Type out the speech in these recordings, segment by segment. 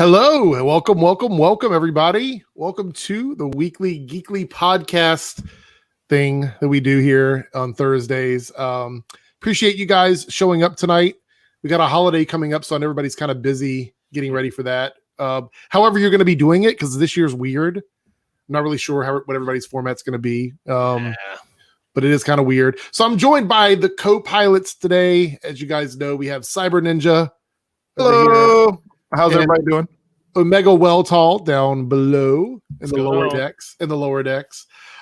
Hello, and welcome, everybody. Welcome to the weekly Geekly podcast thing that we do here on Thursdays. Appreciate you guys showing up tonight. We got a holiday coming up, so everybody's kind of busy getting ready for that. However, you're going to be doing it because this year's weird. I'm not really sure what everybody's format's going to be, but it is kind of weird. So I'm joined by the co-pilots today. As you guys know, we have Syberninja. Hello. How's everybody doing? Omega Weltall down below in the lower decks.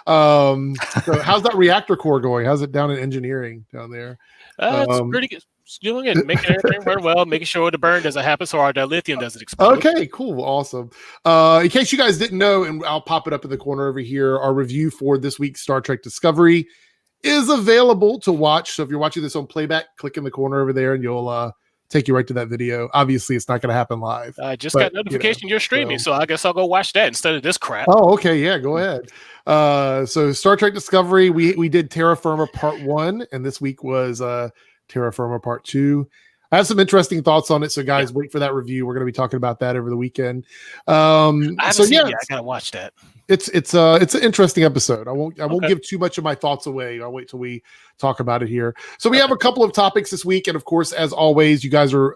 So how's that reactor core going? How's it down in engineering down there? It's pretty good. It's doing it, making everything run well, making sure the burn doesn't happen so our dilithium doesn't explode. Okay, cool, awesome. In case you guys didn't know, and I'll pop it up in the corner over here, our review for this week's Star Trek Discovery is available to watch. So if you're watching this on playback, click in the corner over there and you'll take you right to that video. Obviously, it's not going to happen live. I just got notification you're streaming, so I guess I'll go watch that instead of this crap. Oh, okay, yeah, go ahead. So Star Trek Discovery, we did Terra Firma Part 1, and this week was Terra Firma Part 2. I have some interesting thoughts on it, so guys, wait for that review. We're going to be talking about that over the weekend. I haven't seen it yet. I gotta watch that. It's an interesting episode. I won't give too much of my thoughts away. I'll wait till we talk about it here. So we have a couple of topics this week, and of course, as always, you guys are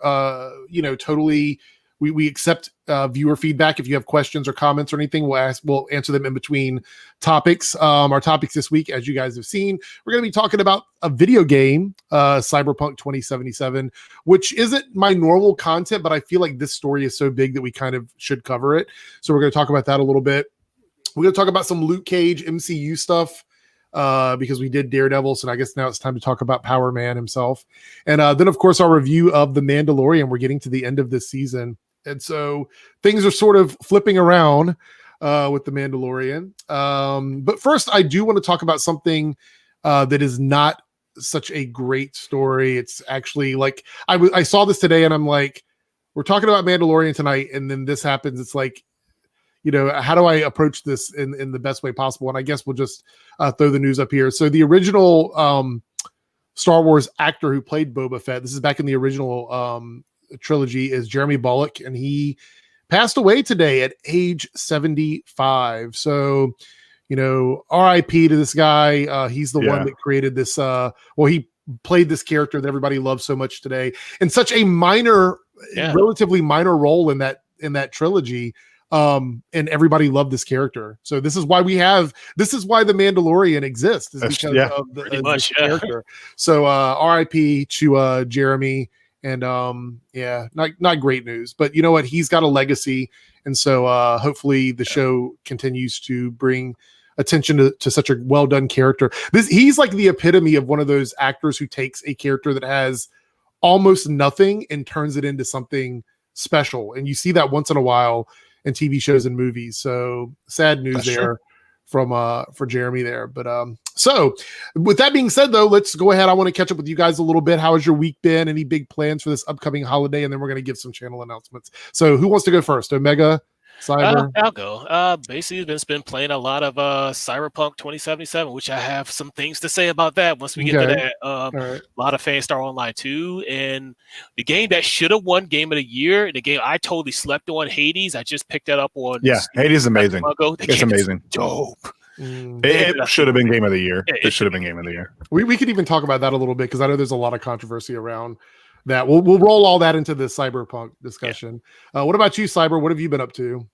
totally. We accept viewer feedback. If you have questions or comments or anything, we'll answer them in between topics. Our topics this week, as you guys have seen, we're going to be talking about a video game, Cyberpunk 2077, which isn't my normal content, but I feel like this story is so big that we kind of should cover it. So we're going to talk about that a little bit. We're going to talk about some Luke Cage MCU stuff because we did Daredevil, so I guess now it's time to talk about Power Man himself. And then, of course, our review of The Mandalorian. We're getting to the end of this season. And so things are sort of flipping around with The Mandalorian. But first, I do want to talk about something that is not such a great story. It's actually like I saw this today and I'm like, we're talking about Mandalorian tonight. And then this happens. It's like, how do I approach this in the best way possible? And I guess we'll just throw the news up here. So the original Star Wars actor who played Boba Fett, this is back in the original trilogy, is Jeremy Bulloch, and he passed away today at age 75. So, RIP to this guy. He's the one that created this. He played this character that everybody loves so much today, in such a relatively minor role in that trilogy. And everybody loved this character. So this is why the Mandalorian exists, is because of this character. So RIP to Jeremy. And not great news, but you know what? He's got a legacy. And so hopefully the show continues to bring attention to such a well-done character. He's like the epitome of one of those actors who takes a character that has almost nothing and turns it into something special. And you see that once in a while in TV shows and movies. So sad news for Jeremy there. But so with that being said, though, let's go ahead. I want to catch up with you guys a little bit. How has your week been? Any big plans for this upcoming holiday? And then we're going to give some channel announcements. So who wants to go first? Omega? Cyber? I'll go. Basically, been playing a lot of Cyberpunk 2077, which I have some things to say about that once we get to that. A lot of fans start online too, and the game that should have won Game of the Year, the game I totally slept on, Hades. I just picked that up on. Yeah, Hades is amazing. It's amazing. Dope. It should have been Game of the Year. It should have been Game of the Year. We could even talk about that a little bit because I know there's a lot of controversy around that. We'll roll all that into the Cyberpunk discussion. What about you, Cyber? What have you been up to?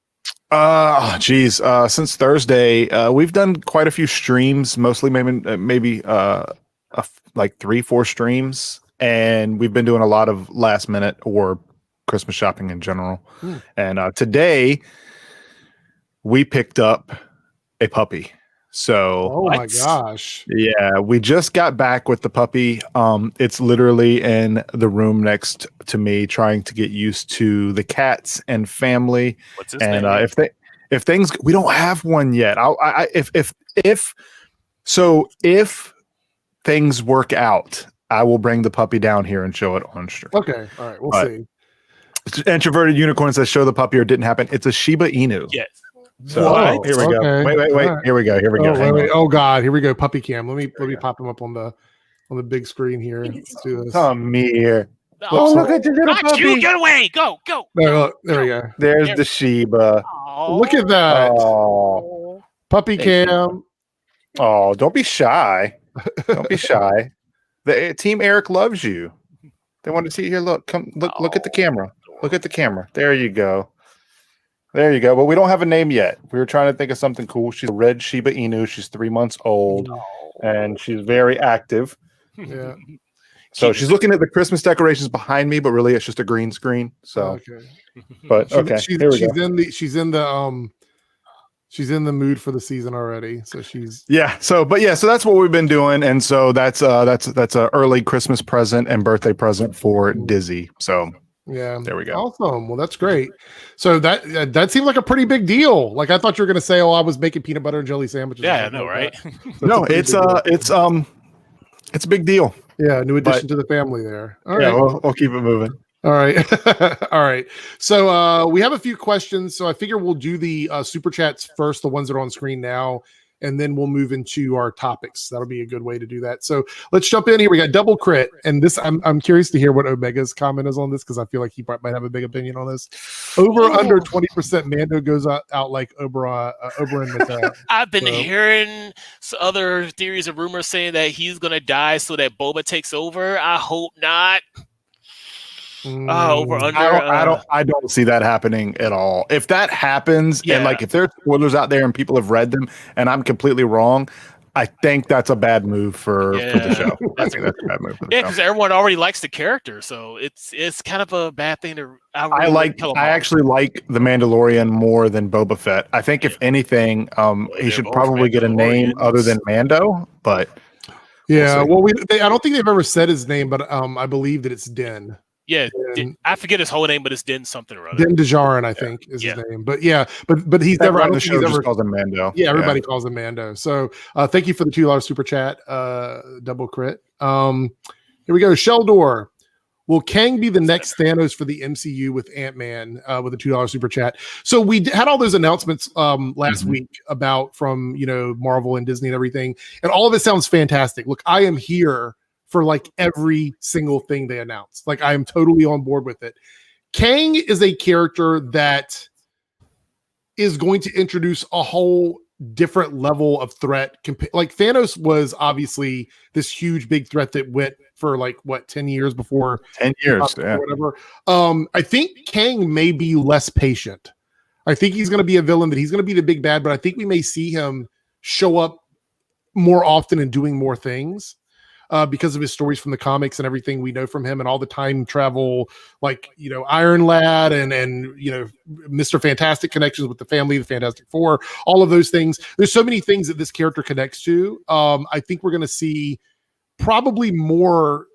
Since Thursday, we've done quite a few streams, mostly maybe like 3-4 streams, and we've been doing a lot of last minute or Christmas shopping in general. And today we picked up a puppy. So oh my gosh. Yeah, we just got back with the puppy. It's literally in the room next to me, trying to get used to the cats and family. What's his name? If things, we don't have one yet. If things work out, I will bring the puppy down here and show it on stream. Okay, all right, we'll see. Introverted Unicorn says show the puppy or it didn't happen. It's a Shiba Inu. Yes. So here we go. Wait. Right. Here we go. Oh God, here we go. Puppy cam. Let me pop him up on the big screen here. Let's do this. Come here. Oh, look at the little not puppy. you! Get away! Go! There we go. There's the Sheba. Look at that. Oh, Puppy cam. Oh, don't be shy. Don't be shy. The team Eric loves you. They want to see you here. Look at the camera. Look at the camera. There you go. There you go. But we don't have a name yet. We were trying to think of something cool. She's a red Shiba Inu. She's 3 months old, and she's very active. Yeah. So she's looking at the Christmas decorations behind me, but really it's just a green screen. So, but okay, she's in the mood for the season already. So she's so that's what we've been doing, and so that's a early Christmas present and birthday present for Dizzy. So. Yeah. There we go. Awesome. Well, that's great. So that seemed like a pretty big deal. Like I thought you were going to say, "Oh, I was making peanut butter and jelly sandwiches." Yeah, I know, right? No, it's a big deal. Yeah, new addition to the family there. All right. We'll keep it moving. All right. All right. So we have a few questions. So I figure we'll do the super chats first, the ones that are on screen now, and then we'll move into our topics. That'll be a good way to do that. So let's jump in here. We got double crit, and this I'm curious to hear what Omega's comment is on this because I feel like he might have a big opinion on this. Under 20%, Mando goes out like Oberyn. I've been hearing other theories and rumors saying that he's gonna die so that Boba takes over. I hope not. Over under. I don't see that happening at all. If that happens, and like if there's spoilers out there and people have read them, and I'm completely wrong, I think that's a bad move for the show. I think that's a bad move for the show. Because everyone already likes the character, so it's kind of a bad thing to. I actually like the Mandalorian more than Boba Fett. I think if anything, he should probably get a name other than Mando. But I don't think they've ever said his name, but I believe that it's Din. Yeah, I forget his whole name, but it's Din something or other. Din Djarin, I think, is his name. But but he's never on the show. Just calls him Mando. Yeah, everybody calls him Mando. So thank you for the $2 super chat, double crit. Here we go. Sheldor. Will Kang be the next Thanos for the MCU with Ant-Man with a $2 super chat? So we had all those announcements last week about from Marvel and Disney and everything, and all of it sounds fantastic. Look, I am here for like every single thing they announced. Like I am totally on board with it. Kang is a character that is going to introduce a whole different level of threat. Like Thanos was obviously this huge big threat that went for like 10 years before 10 years, whatever. I think Kang may be less patient. I think he's going to be a villain, that he's going to be the big bad, but I think we may see him show up more often and doing more things. Because of his stories from the comics and everything we know from him and all the time travel, like, Iron Lad and Mr. Fantastic connections with the family, the Fantastic Four, all of those things. There's so many things that this character connects to. I think we're going to see probably more,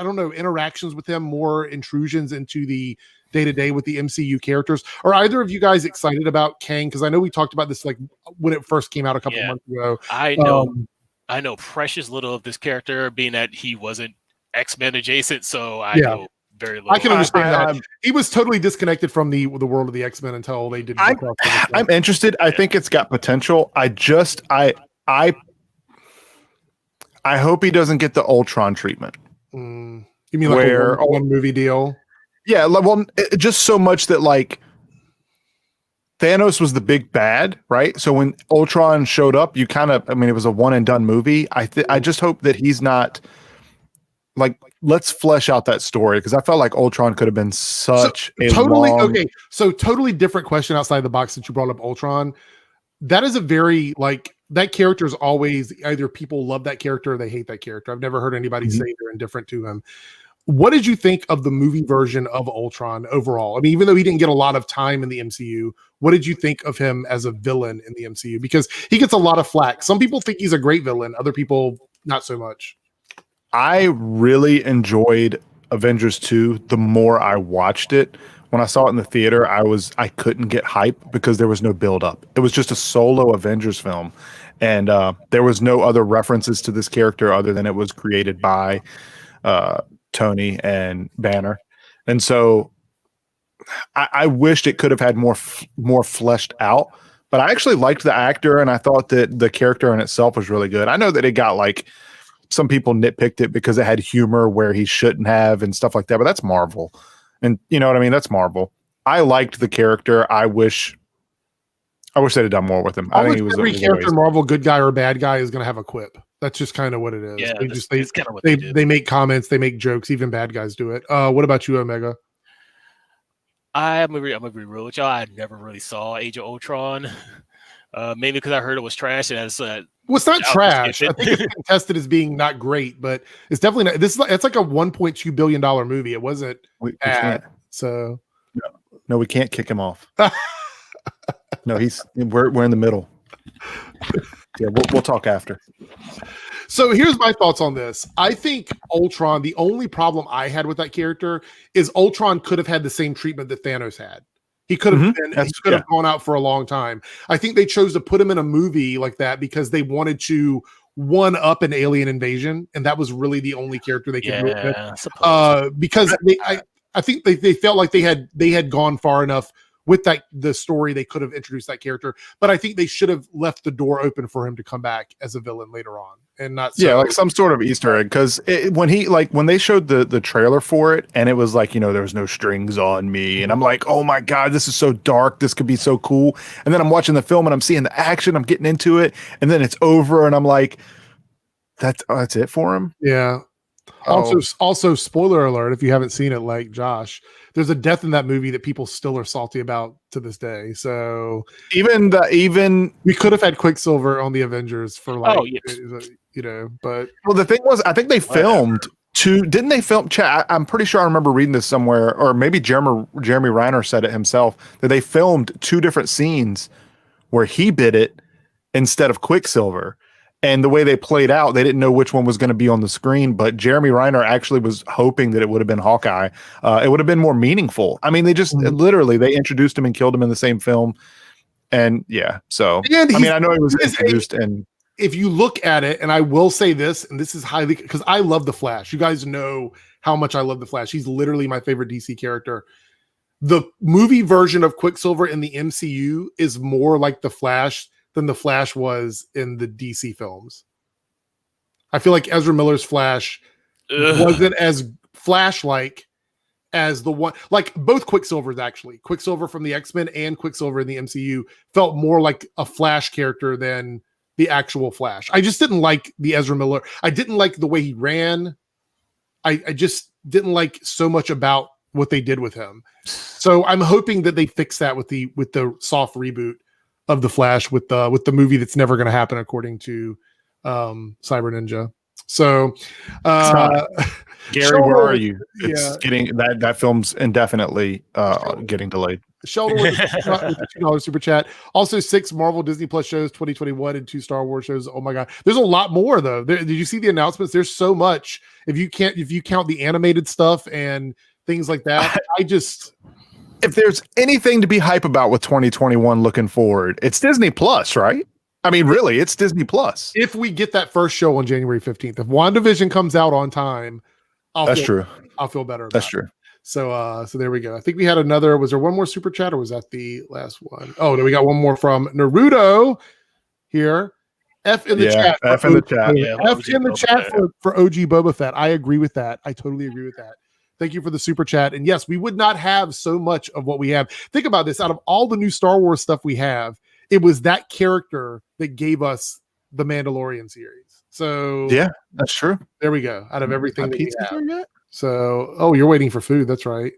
interactions with him, more intrusions into the day-to-day with the MCU characters. Are either of you guys excited about Kang? Because I know we talked about this like when it first came out a couple of months ago. I know precious little of this character, being that he wasn't X-Men adjacent, so I know very little. I can understand that. He was totally disconnected from the world of the X-Men until they did. I'm interested. I think it's got potential. I hope he doesn't get the Ultron treatment. You mean like a one movie deal? Yeah, well, just so much that like Thanos was the big bad, right? So when Ultron showed up, it was a one and done movie. I just hope that he's not like, let's flesh out that story, because I felt like Ultron could have been such totally different question outside the box that you brought up Ultron. That is a very that character is always either people love that character or they hate that character. I've never heard anybody say they're indifferent to him. What did you think of the movie version of Ultron overall? I mean, even though he didn't get a lot of time in the MCU, what did you think of him as a villain in the MCU? Because he gets a lot of flack. Some people think he's a great villain. Other people, not so much. I really enjoyed Avengers 2 the more I watched it. When I saw it in the theater, I couldn't get hype because there was no build up. It was just a solo Avengers film. And there was no other references to this character other than it was created by Tony and Banner. And so I wished it could have had more fleshed out, but I actually liked the actor, and I thought that the character in itself was really good. I know that it got like some people nitpicked it because it had humor where he shouldn't have and stuff like that. But that's Marvel, and you know what I mean. That's Marvel. I liked the character. I wish they'd have done more with him. I think he was every character in Marvel, good guy or bad guy, is going to have a quip. That's just kind of what it is. Yeah, they make comments, they make jokes. Even bad guys do it. What about you, Omega? I'm gonna be real with y'all. I never really saw Age of Ultron, mainly because I heard it was trash. And as well, it's not trash. I think it's been tested as being not great, but it's definitely not. It's like a $1.2 billion movie. It wasn't bad. So no, we can't kick him off. No, we're in the middle. Yeah, we'll talk after. So here's my thoughts on this. I think Ultron, the only problem I had with that character is Ultron could have had the same treatment that Thanos had. He could have have gone out for a long time. I think they chose to put him in a movie like that because they wanted to one up an alien invasion, and that was really the only character they could do it with. Because I think they felt like they had gone far enough with the story. They could have introduced that character, but I think they should have left the door open for him to come back as a villain later on, and not like some sort of Easter egg. Because when they showed the trailer for it, and it was like, there was no strings on me, and I'm like, oh my god, this is so dark. This could be so cool. And then I'm watching the film, and I'm seeing the action. I'm getting into it, and then it's over, and I'm like, that's it for him. Yeah. Also, spoiler alert, if you haven't seen it, like Josh, there's a death in that movie that people still are salty about to this day. So even we could have had Quicksilver on the Avengers for but the thing was, I think they filmed didn't they film? I'm pretty sure I remember reading this somewhere, or maybe Jeremy Renner said it himself, that they filmed 2 different scenes where he bit it instead of Quicksilver. And the way they played out, they didn't know which one was going to be on the screen, but Jeremy Renner actually was hoping that it would have been Hawkeye. It would have been more meaningful. I mean, they just literally, they introduced him and killed him in the same film. And so, I know he was introduced. And if you look at it, and I will say this, and this is highly, because I love The Flash. You guys know how much I love The Flash. He's literally my favorite DC character. The movie version of Quicksilver in the MCU is more like The Flash than the Flash was in the DC films. I feel like Ezra Miller's Flash wasn't as Flash-like as the one, like both Quicksilvers actually. Quicksilver from the X-Men and Quicksilver in the MCU felt more like a Flash character than the actual Flash. I just didn't like the Ezra Miller. I didn't like the way he ran. I just didn't like so much about what they did with him. So I'm hoping that they fix that with the soft reboot of the Flash with the movie that's never going to happen according to Syberninja. So Gary, where are you? It's getting that film's indefinitely getting delayed. Sheldon with the $2 super chat. Also 6 Marvel Disney Plus shows 2021 and 2 Star Wars shows. Oh my god, there's a lot more though. Did you see the announcements? There's so much. If you count the animated stuff and things like that, if there's anything to be hype about with 2021 looking forward, it's Disney Plus, right? I mean, really, it's Disney Plus. If we get that first show on January 15th, if WandaVision comes out on time, I'll feel better. That's true. So there we go. I think we had another. Was there one more super chat, or was that the last one? Oh, no, we got one more from Naruto here. F in the chat. F in the chat. F in the chat for OG Boba Fett. I agree with that. I totally agree with that. Thank you for the super chat. And yes, we would not have so much of what we have. Think about this. Out of all the new Star Wars stuff we have, it was that character that gave us the Mandalorian series. So yeah, that's true. There we go. Out of everything that we have. So, you're waiting for food. That's right.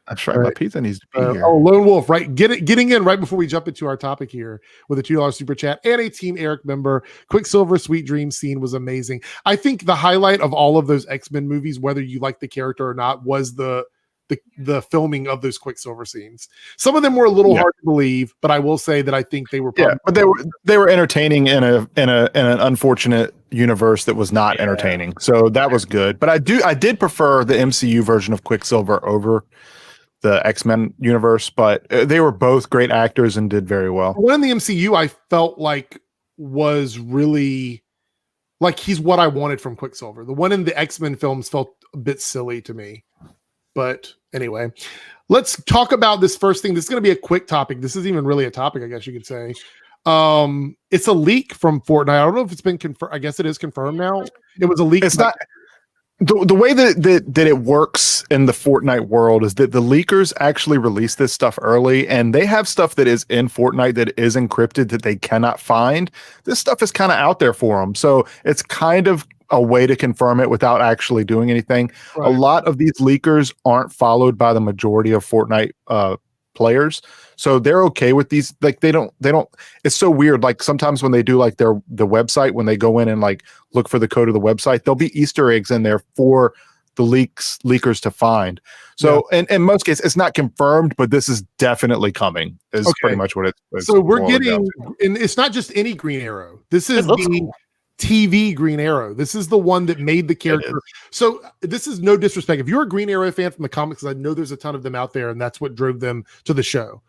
That's right. My pizza needs to be here. Lone Wolf, right? Getting in right before we jump into our topic here with a $2 super chat and a Team Eric member. Quicksilver Sweet Dream scene was amazing. I think the highlight of all of those X-Men movies, whether you like the character or not, was the filming of those Quicksilver scenes. Some of them were a little hard to believe, but I will say that I think they were but they were entertaining in an unfortunate universe that was not entertaining. So that was good. But I did prefer the MCU version of Quicksilver over the X-Men universe, but they were both great actors and did very well. One in the MCU I felt like was really like he's what I wanted from Quicksilver. The one in the X-Men films felt a bit silly to me. But anyway, let's talk about this first thing. This is going to be a quick topic. This isn't even really a topic, I guess you could say. It's a leak from Fortnite. I don't know if it's been confirmed. I guess it is confirmed now. It was a leak. It's not. The way that it works in the Fortnite world is that the leakers actually release this stuff early, and they have stuff that is in Fortnite that is encrypted that they cannot find. This stuff is kind of out there for them. So it's kind of a way to confirm it without actually doing anything. Right. A lot of these leakers aren't followed by the majority of Fortnite players. So they're okay with these. Like they don't, it's so weird. Like sometimes when they do like the website, when they go in and like look for the code of the website, there'll be Easter eggs in there for the leakers to find. So in most cases, it's not confirmed, but this is definitely coming is pretty much what it's. So we're getting, and it's not just any Green Arrow. This is the cool. TV Green Arrow. This is the one that made the character. So this is no disrespect. If you're a Green Arrow fan from the comics, I know there's a ton of them out there, and that's what drove them to the show.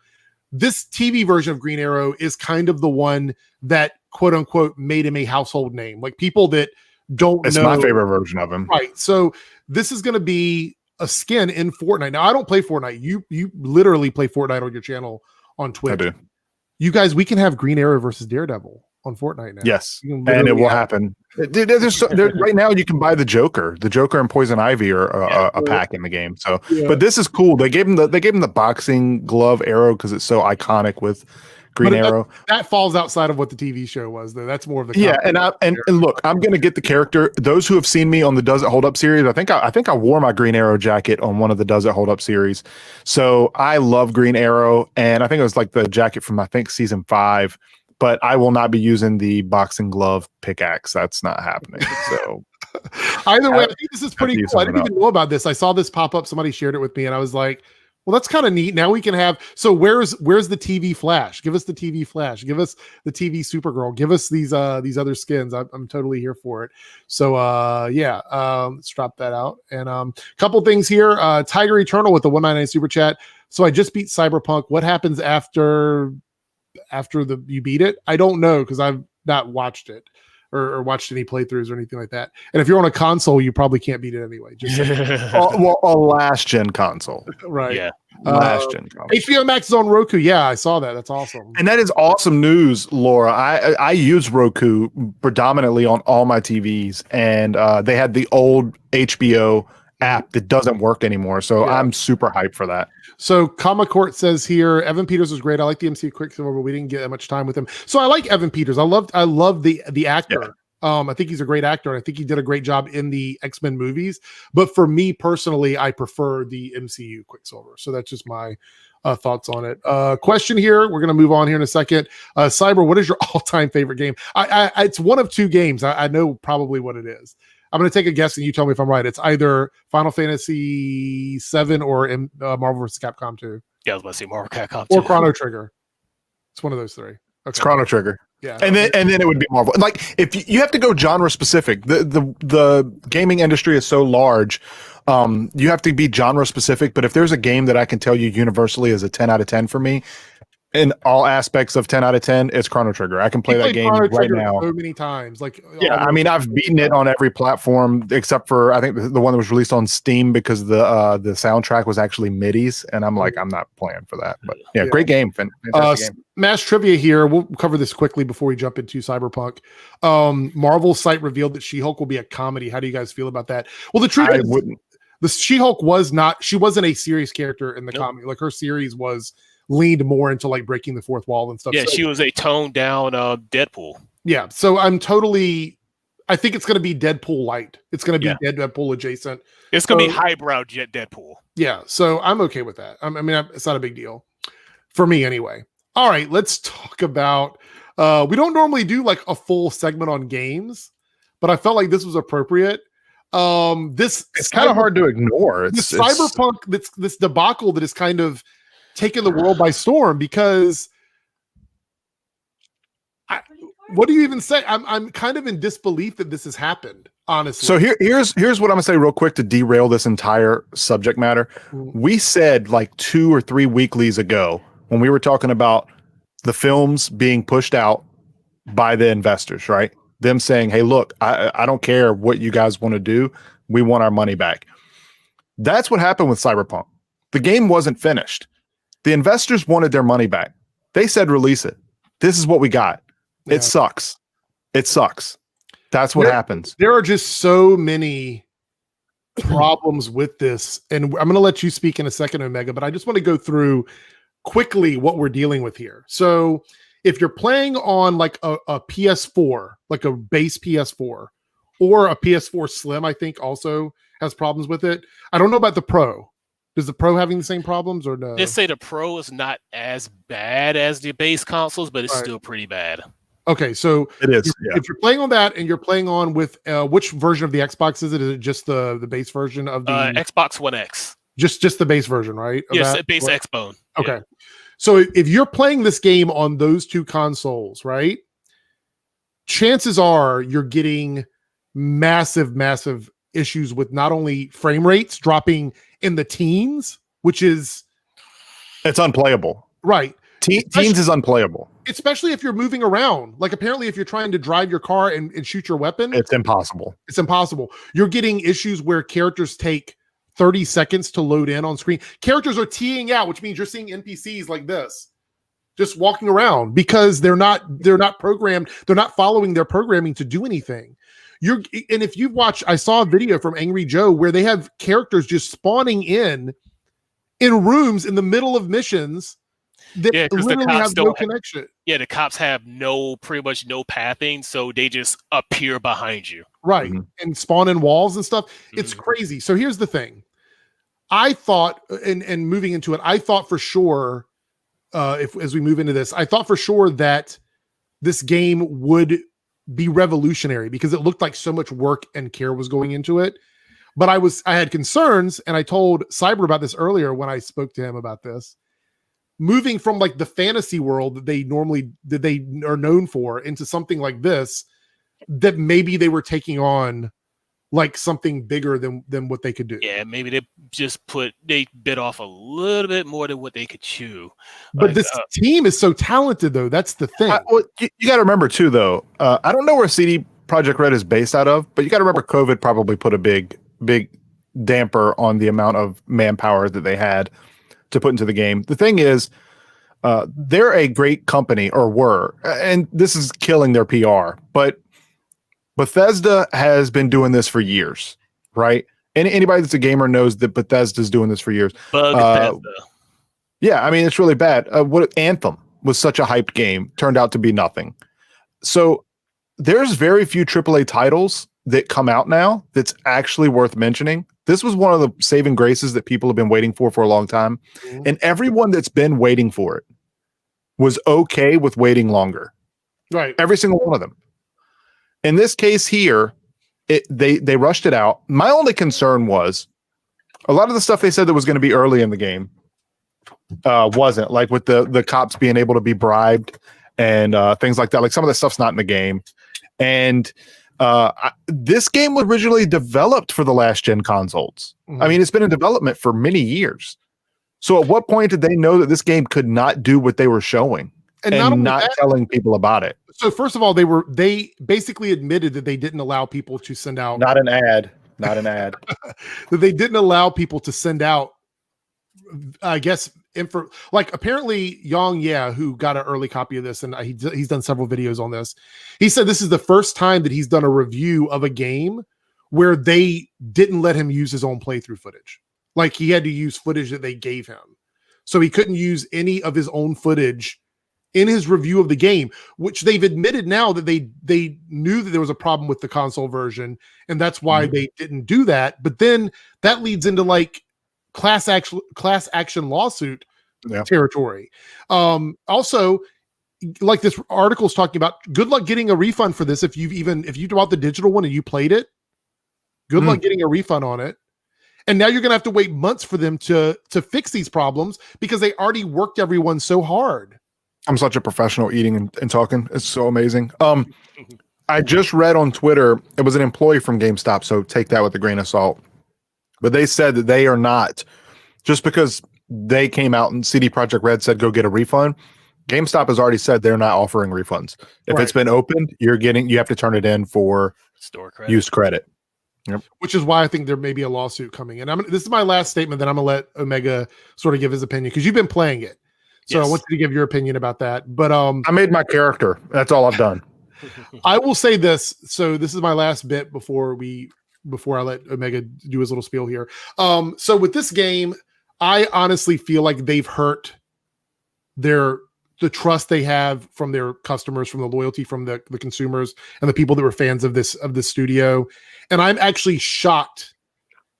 This TV version of Green Arrow is kind of the one that quote unquote made him a household name. Like people that don't know. It's my favorite version of him. Right. So this is going to be a skin in Fortnite. Now I don't play Fortnite. You literally play Fortnite on your channel on Twitch. I do. You guys, we can have Green Arrow versus Daredevil on Fortnite now. Yes, and it will happen. Right now, you can buy the Joker. The Joker and Poison Ivy are a pack in the game. So, but this is cool. They gave him the boxing glove arrow because it's so iconic with Green Arrow. That falls outside of what the TV show was, though. That's more of the and look, I'm gonna get the character. Those who have seen me on the Does It Hold Up series, I think I wore my Green Arrow jacket on one of the Does It Hold Up series. So I love Green Arrow, and I think it was like the jacket from season 5. But I will not be using the boxing glove pickaxe. That's not happening. So either way, I think this is pretty cool. I didn't even know about this. I saw this pop up. Somebody shared it with me, and I was like, "Well, that's kind of neat." Now we can have. So where's the TV Flash? Give us the TV Flash. Give us the TV Supergirl. Give us these other skins. I'm totally here for it. So let's drop that out. And a couple things here. Tiger Eternal with the 199 super chat. So I just beat Cyberpunk. What happens after you beat it? I don't know because I've not watched it or watched any playthroughs or anything like that. And if you're on a console, you probably can't beat it anyway. Just a last gen console, right? Yeah, last gen console. HBO Max is on Roku. Yeah, I saw that. That's awesome. And that is awesome news, Laura. I use Roku predominantly on all my TVs, and they had the old HBO app that doesn't work anymore. So I'm super hyped for that. So Comma Court says here, Evan Peters was great. I like the MC Quicksilver, but we didn't get that much time with him. So I like Evan Peters. I love the actor. Yeah. I think he's a great actor, and I think he did a great job in the X-Men movies. But for me personally, I prefer the MCU Quicksilver. So that's just my thoughts on it. Question here. We're going to move on here in a second. Cyber, what is your all-time favorite game? It's one of two games. I know probably what it is. I'm going to take a guess, and you tell me if I'm right. It's either Final Fantasy 7 or Marvel vs. Capcom 2. Yeah, I was about to say Marvel Capcom 2. Or Chrono Trigger. It's one of those three. Okay. It's Chrono Trigger. Yeah, and then it would be Marvel. Like if you have to go genre specific, the gaming industry is so large. You have to be genre specific. But if there's a game that I can tell you universally is a 10 out of 10 for me, in all aspects of 10 out of 10, it's Chrono Trigger. I can play that game right now so many times. Like, I mean, I've beaten it on every platform except for I think the one that was released on Steam because the soundtrack was actually MIDIs, and I'm like, I'm not playing for that. But yeah. Great game. Fantastic game. Smash trivia here. We'll cover this quickly before we jump into Cyberpunk. Marvel's site revealed that She-Hulk will be a comedy. How do you guys feel about that? Well, the truth is, the She-Hulk wasn't a serious character in the comic. Like her series was leaned more into like breaking the fourth wall and stuff. Yeah, so, she was a toned down Deadpool. Yeah, so I think it's going to be Deadpool light. It's going to be Deadpool adjacent. It's going to be highbrow Deadpool. Yeah, so I'm okay with that. I mean, it's not a big deal for me anyway. All right, let's talk about. We don't normally do like a full segment on games, but I felt like this was appropriate. It's kind of hard to ignore. It's Cyberpunk. This debacle that is kind of taken the world by storm because what do you even say? I'm kind of in disbelief that this has happened, honestly. So here's what I'm gonna say real quick to derail this entire subject matter. We said like 2 or 3 weeklies ago when we were talking about the films being pushed out by the investors, right? Them saying, hey, look, I don't care what you guys want to do. We want our money back. That's what happened with Cyberpunk. The game wasn't finished. The investors wanted their money back. They said, release it. this is what we got. Yeah. It sucks. It sucks. That's what happens. There are just so many problems with this. And I'm going to let you speak in a second, Omega, but I just want to go through quickly what we're dealing with here. So if you're playing on like a PS4, like a base PS4 or a PS4 Slim, I think also has problems with it. I don't know about the Pro. Is the Pro having the same problems or no? They say the Pro is not as bad as the base consoles, but it's still pretty bad. Okay, so it is. If you're playing on that and you're playing on with which version of the Xbox is it? Is it just the base version of the Xbox One X? Just the base version, right? Yes, base X-Bone. Okay. Yeah. So if you're playing this game on those two consoles, right? Chances are you're getting massive issues with not only frame rates dropping in the teens, which is it's unplayable. Right. Teens is unplayable. Especially if you're moving around. Like apparently if you're trying to drive your car and shoot your weapon, it's impossible. It's impossible. You're getting issues where characters take 30 seconds to load in on screen. Characters are teeing out, which means you're seeing NPCs like this just walking around because they're not programmed. They're not following their programming to do anything. And if you've watched, I saw a video from Angry Joe where they have characters just spawning in rooms in the middle of missions that literally have no connection. Yeah, the cops have pretty much no pathing, so they just appear behind you. Right. Mm-hmm. And spawn in walls and stuff. Mm-hmm. It's crazy. So here's the thing. I thought, and moving into it, I thought for sure, as we move into this, I thought for sure that this game would be revolutionary because it looked like so much work and care was going into it. But I had concerns, and I told Cyber about this earlier when I spoke to him about this. Moving from like the fantasy world that they are known for into something like this, that maybe they were taking on like something bigger than what they could do. Yeah, maybe they bit off a little bit more than what they could chew. But this team is so talented, though. That's the thing. You got to remember too, though. I don't know where CD Projekt Red is based out of, but you got to remember COVID probably put a big damper on the amount of manpower that they had to put into the game. The thing is, they're a great company, or were, and this is killing their PR, but Bethesda has been doing this for years, right? And anybody that's a gamer knows that Bethesda's doing this for years. Bethesda. Yeah, I mean, it's really bad. What Anthem was such a hyped game, turned out to be nothing. So there's very few AAA titles that come out now that's actually worth mentioning. This was one of the saving graces that people have been waiting for a long time. Mm-hmm. And everyone that's been waiting for it was okay with waiting longer. Right. Every single one of them. In this case here, they rushed it out. My only concern was a lot of the stuff they said that was going to be early in the game wasn't, like with the cops being able to be bribed and things like that. Like some of the stuff's not in the game. And this game was originally developed for the last gen consoles. Mm-hmm. I mean, it's been in development for many years. So at what point did they know that this game could not do what they were showing and not telling people about it? So first of all, they basically admitted that they didn't allow people to send out not an ad. That they didn't allow people to send out, I guess, like apparently Yang, who got an early copy of this, and he's done several videos on this. He said this is the first time that he's done a review of a game where they didn't let him use his own playthrough footage. Like he had to use footage that they gave him. So he couldn't use any of his own footage in his review of the game, which they've admitted now that they knew that there was a problem with the console version, and that's why they didn't do that. But then that leads into like class action lawsuit territory. Also, like this article is talking about, good luck getting a refund for this if you bought the digital one and you played it. Good luck getting a refund on it. And now you're going to have to wait months for them to fix these problems because they already worked everyone so hard. I'm such a professional eating and talking. It's so amazing. I just read on Twitter, it was an employee from GameStop, so take that with a grain of salt. But they said that they are not, just because they came out and CD Projekt Red said go get a refund, GameStop has already said they're not offering refunds. If it's been opened, you have to turn it in for store credit. Used credit. Yep. Which is why I think there may be a lawsuit coming. And this is my last statement, then I'm going to let Omega sort of give his opinion because you've been playing it. So I want you to give your opinion about that. But I made my character. That's all I've done. I will say this. So this is my last bit before I let Omega do his little spiel here. So with this game, I honestly feel like they've hurt the trust they have from their customers, from the loyalty from the consumers and the people that were fans of this studio. And I'm actually shocked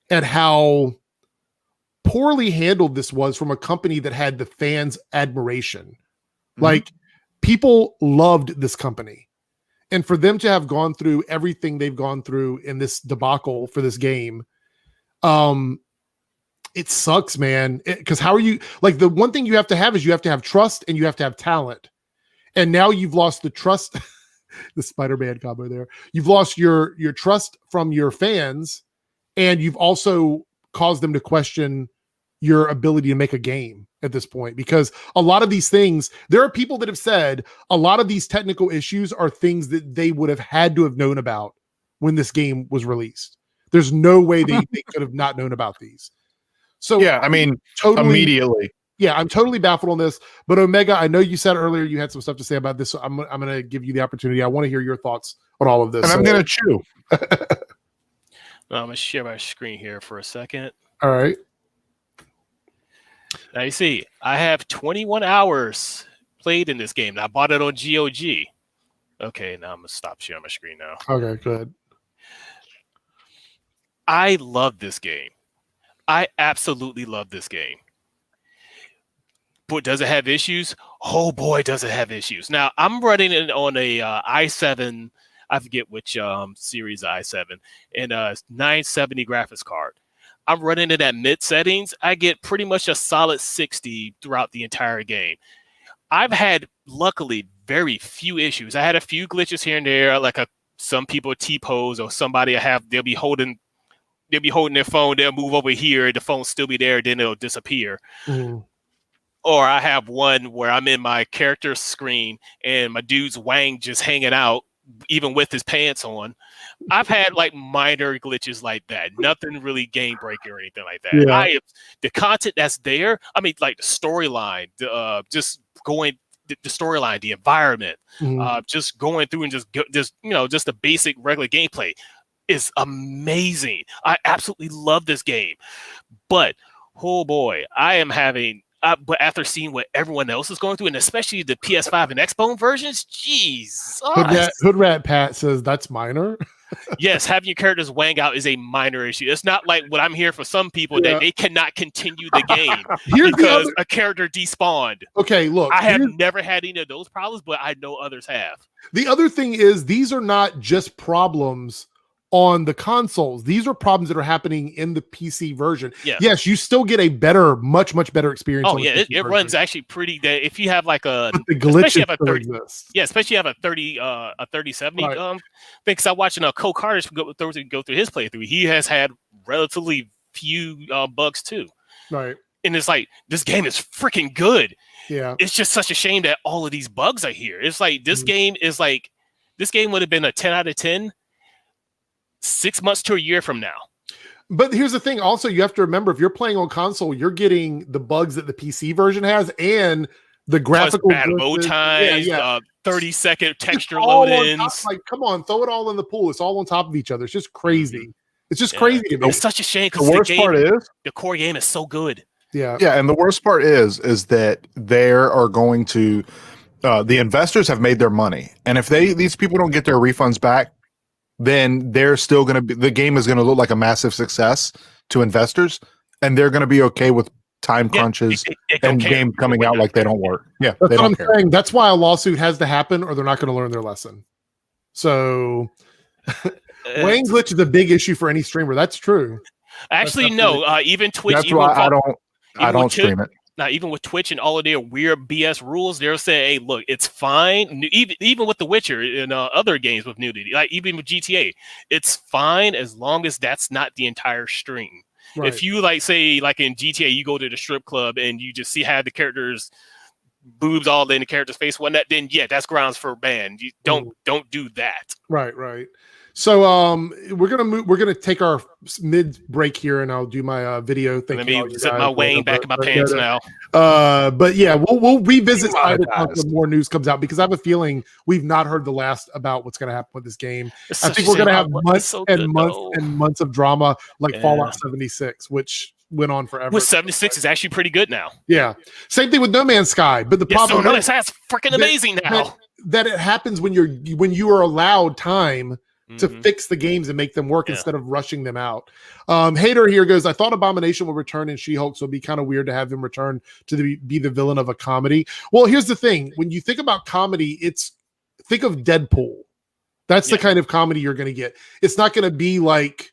at how poorly handled this was from a company that had the fans' admiration. Mm-hmm. Like, people loved this company. And for them to have gone through everything they've gone through in this debacle for this game, it sucks, man. Because how are you, like, the one thing you have to have is you have to have trust and you have to have talent. And now you've lost the trust, the Spider-Man combo there. You've lost your trust from your fans, and you've also caused them to question your ability to make a game at this point, because a lot of these things, there are people that have said a lot of these technical issues are things that they would have had to have known about when this game was released. There's no way they could have not known about these. So yeah, I mean, totally, immediately. Yeah, I'm totally baffled on this. But Omega, I know you said earlier you had some stuff to say about this, so I'm going to give you the opportunity. I want to hear your thoughts on all of this. And I'm going to chew. I'm going to share my screen here for a second. All right. Now you see, I have 21 hours played in this game. I bought it on GOG. Okay, now I'm going to stop sharing my screen now. Okay, good. I love this game. I absolutely love this game. But does it have issues? Oh boy, does it have issues. Now, I'm running it on a i7, I forget which series i7, and a 970 graphics card. I'm running it at mid settings. I get pretty much a solid 60 throughout the entire game. I've had, luckily, very few issues. I had a few glitches here and there, like some people T-pose, or somebody they'll be holding their phone, they'll move over here, the phone still be there, then it'll disappear. Mm. Or I have one where I'm in my character screen and my dude's wang just hanging out, even with his pants on. I've had like minor glitches like that. Nothing really game breaking or anything like that. Yeah. The content that's there, I mean, like the storyline, just going the storyline, the environment, just going through and just the basic regular gameplay is amazing. I absolutely love this game. But oh boy, I am having but after seeing what everyone else is going through, and especially the PS5 and Xbox versions, jeez. Hood Rat Pat says that's minor. Yes, having your characters wang out is a minor issue. It's not like what I'm hearing for some people that they cannot continue the game because a character despawned. Okay, look. I have never had any of those problems, but I know others have. The other thing is, these are not just problems on the consoles. These are problems that are happening in the PC version. Yeah. Yes, you still get a better, much better experience. Oh yeah, it runs actually pretty. If you have like the glitches have a 30, especially have a 3070. Right. Because I'm watching Cole Carter go through his playthrough. He has had relatively few bugs too. Right. And it's like, this game is freaking good. Yeah. It's just such a shame that all of these bugs are here. It's like this game would have been a 10 out of 10. 6 months to a year from now. But here's the thing. Also, you have to remember, if you're playing on console, you're getting the bugs that the PC version has and the graphical bad load times, 30-second texture load-ins. Like, come on, throw it all in the pool. It's all on top of each other. It's just crazy. Mm-hmm. It's just crazy to me. It's such a shame because the core game is so good. Yeah. Yeah, and the worst part is that there are going to the investors have made their money. And if these people don't get their refunds back, then they're still going to be, the game is going to look like a massive success to investors, and they're going to be okay with time crunches and games coming out like they don't work. Yeah, that's what I'm saying. That's why a lawsuit has to happen, or they're not going to learn their lesson. So, wang glitch is a big issue for any streamer. That's true. Actually, no. Even Twitch. That's why I don't stream it. Now, even with Twitch and all of their weird BS rules, they'll say, hey, look, it's fine. Even with The Witcher and other games with nudity, like even with GTA, it's fine as long as that's not the entire stream. Right. If you say in GTA, you go to the strip club and you just have the characters' boobs all in the character's face, whatnot, then yeah, that's grounds for ban. You don't do that. Right. So we're gonna take our mid break here, and I'll do my video. Let me zip my Wayne back in my pants now. But yeah, we'll revisit Cyberpunk when more news comes out, because I have a feeling we've not heard the last about what's going to happen with this game. I think we're going to have months and months of drama like Fallout 76, which went on forever. With 76 is actually pretty good now. Yeah, same thing with No Man's Sky. But the problem is that's freaking amazing now. That it happens when you are allowed time to fix the games and make them work instead of rushing them out. Hater here goes, I thought Abomination will return in She-Hulk, so it'd be kind of weird to have him return to be the villain of a comedy. Well, here's the thing. When you think about comedy, think of Deadpool. That's the kind of comedy you're going to get. It's not going to be like,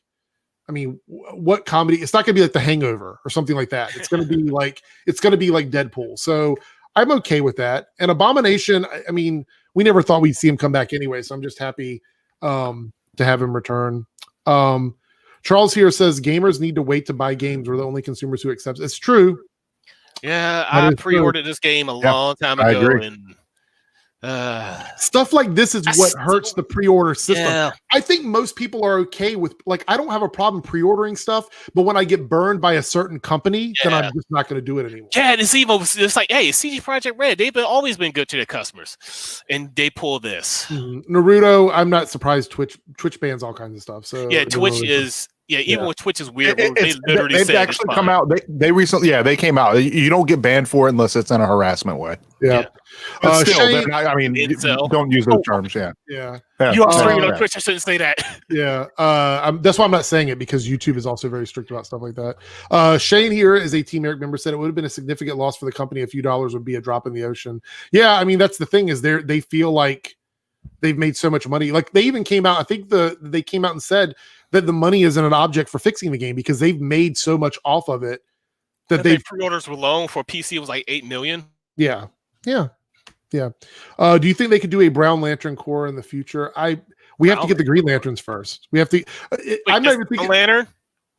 what comedy? It's not going to be like The Hangover or something like that. It's going to be like Deadpool. So I'm okay with that. And Abomination, we never thought we'd see him come back anyway, so I'm just happy to have him return. Charles here says gamers need to wait to buy games. We're the only consumers who accept. It's true. Yeah, I pre-ordered this game a long time ago, and stuff like this is what hurts the pre-order system. Yeah. I think most people are okay with, I don't have a problem pre-ordering stuff, but when I get burned by a certain company, then I'm just not going to do it anymore. Yeah, it's like, hey, CG Projekt Red, they've always been good to their customers, and they pull this. Naruto, I'm not surprised. Twitch bans all kinds of stuff. So yeah, Twitch is. Yeah, even with Twitch is weird. They've actually come out. They recently, they came out. You don't get banned for it unless it's in a harassment way. Yeah. But still, don't use those terms. Yeah. You are streaming on Twitch. I shouldn't say that. Yeah. That's why I'm not saying it, because YouTube is also very strict about stuff like that. Shane here is a Team Eric member, said it would have been a significant loss for the company. A few dollars would be a drop in the ocean. Yeah, that's the thing, is they feel like they've made so much money. Like, they even came out, I think they came out and said that the money isn't an object for fixing the game, because they've made so much off of it that they pre-orders were low for PC was like 8 million. Yeah. Do you think they could do a Brown Lantern core in the future? We have to get the Green Lanterns first. We have to. I'm not even thinking lantern.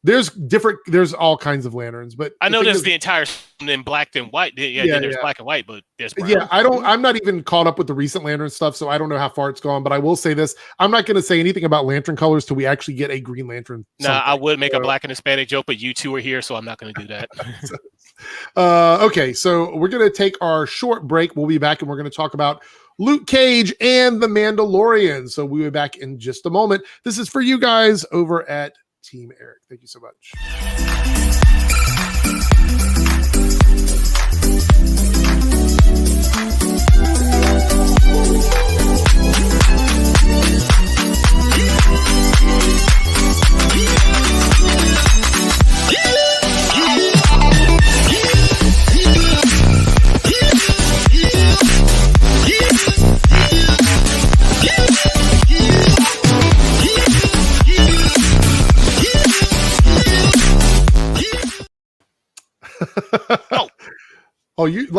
There's all kinds of lanterns, but I know there's the entire in black and white. There's black and white, but there's brown. Yeah, I'm not even caught up with the recent lantern stuff, so I don't know how far it's gone. But I will say this: I'm not going to say anything about lantern colors till we actually get a Green Lantern. I would make a black and Hispanic joke, but you two are here, so I'm not going to do that. Okay, so we're going to take our short break. We'll be back, and we're going to talk about Luke Cage and the Mandalorian. So we'll be back in just a moment. This is for you guys over at Team Eric. Thank you so much.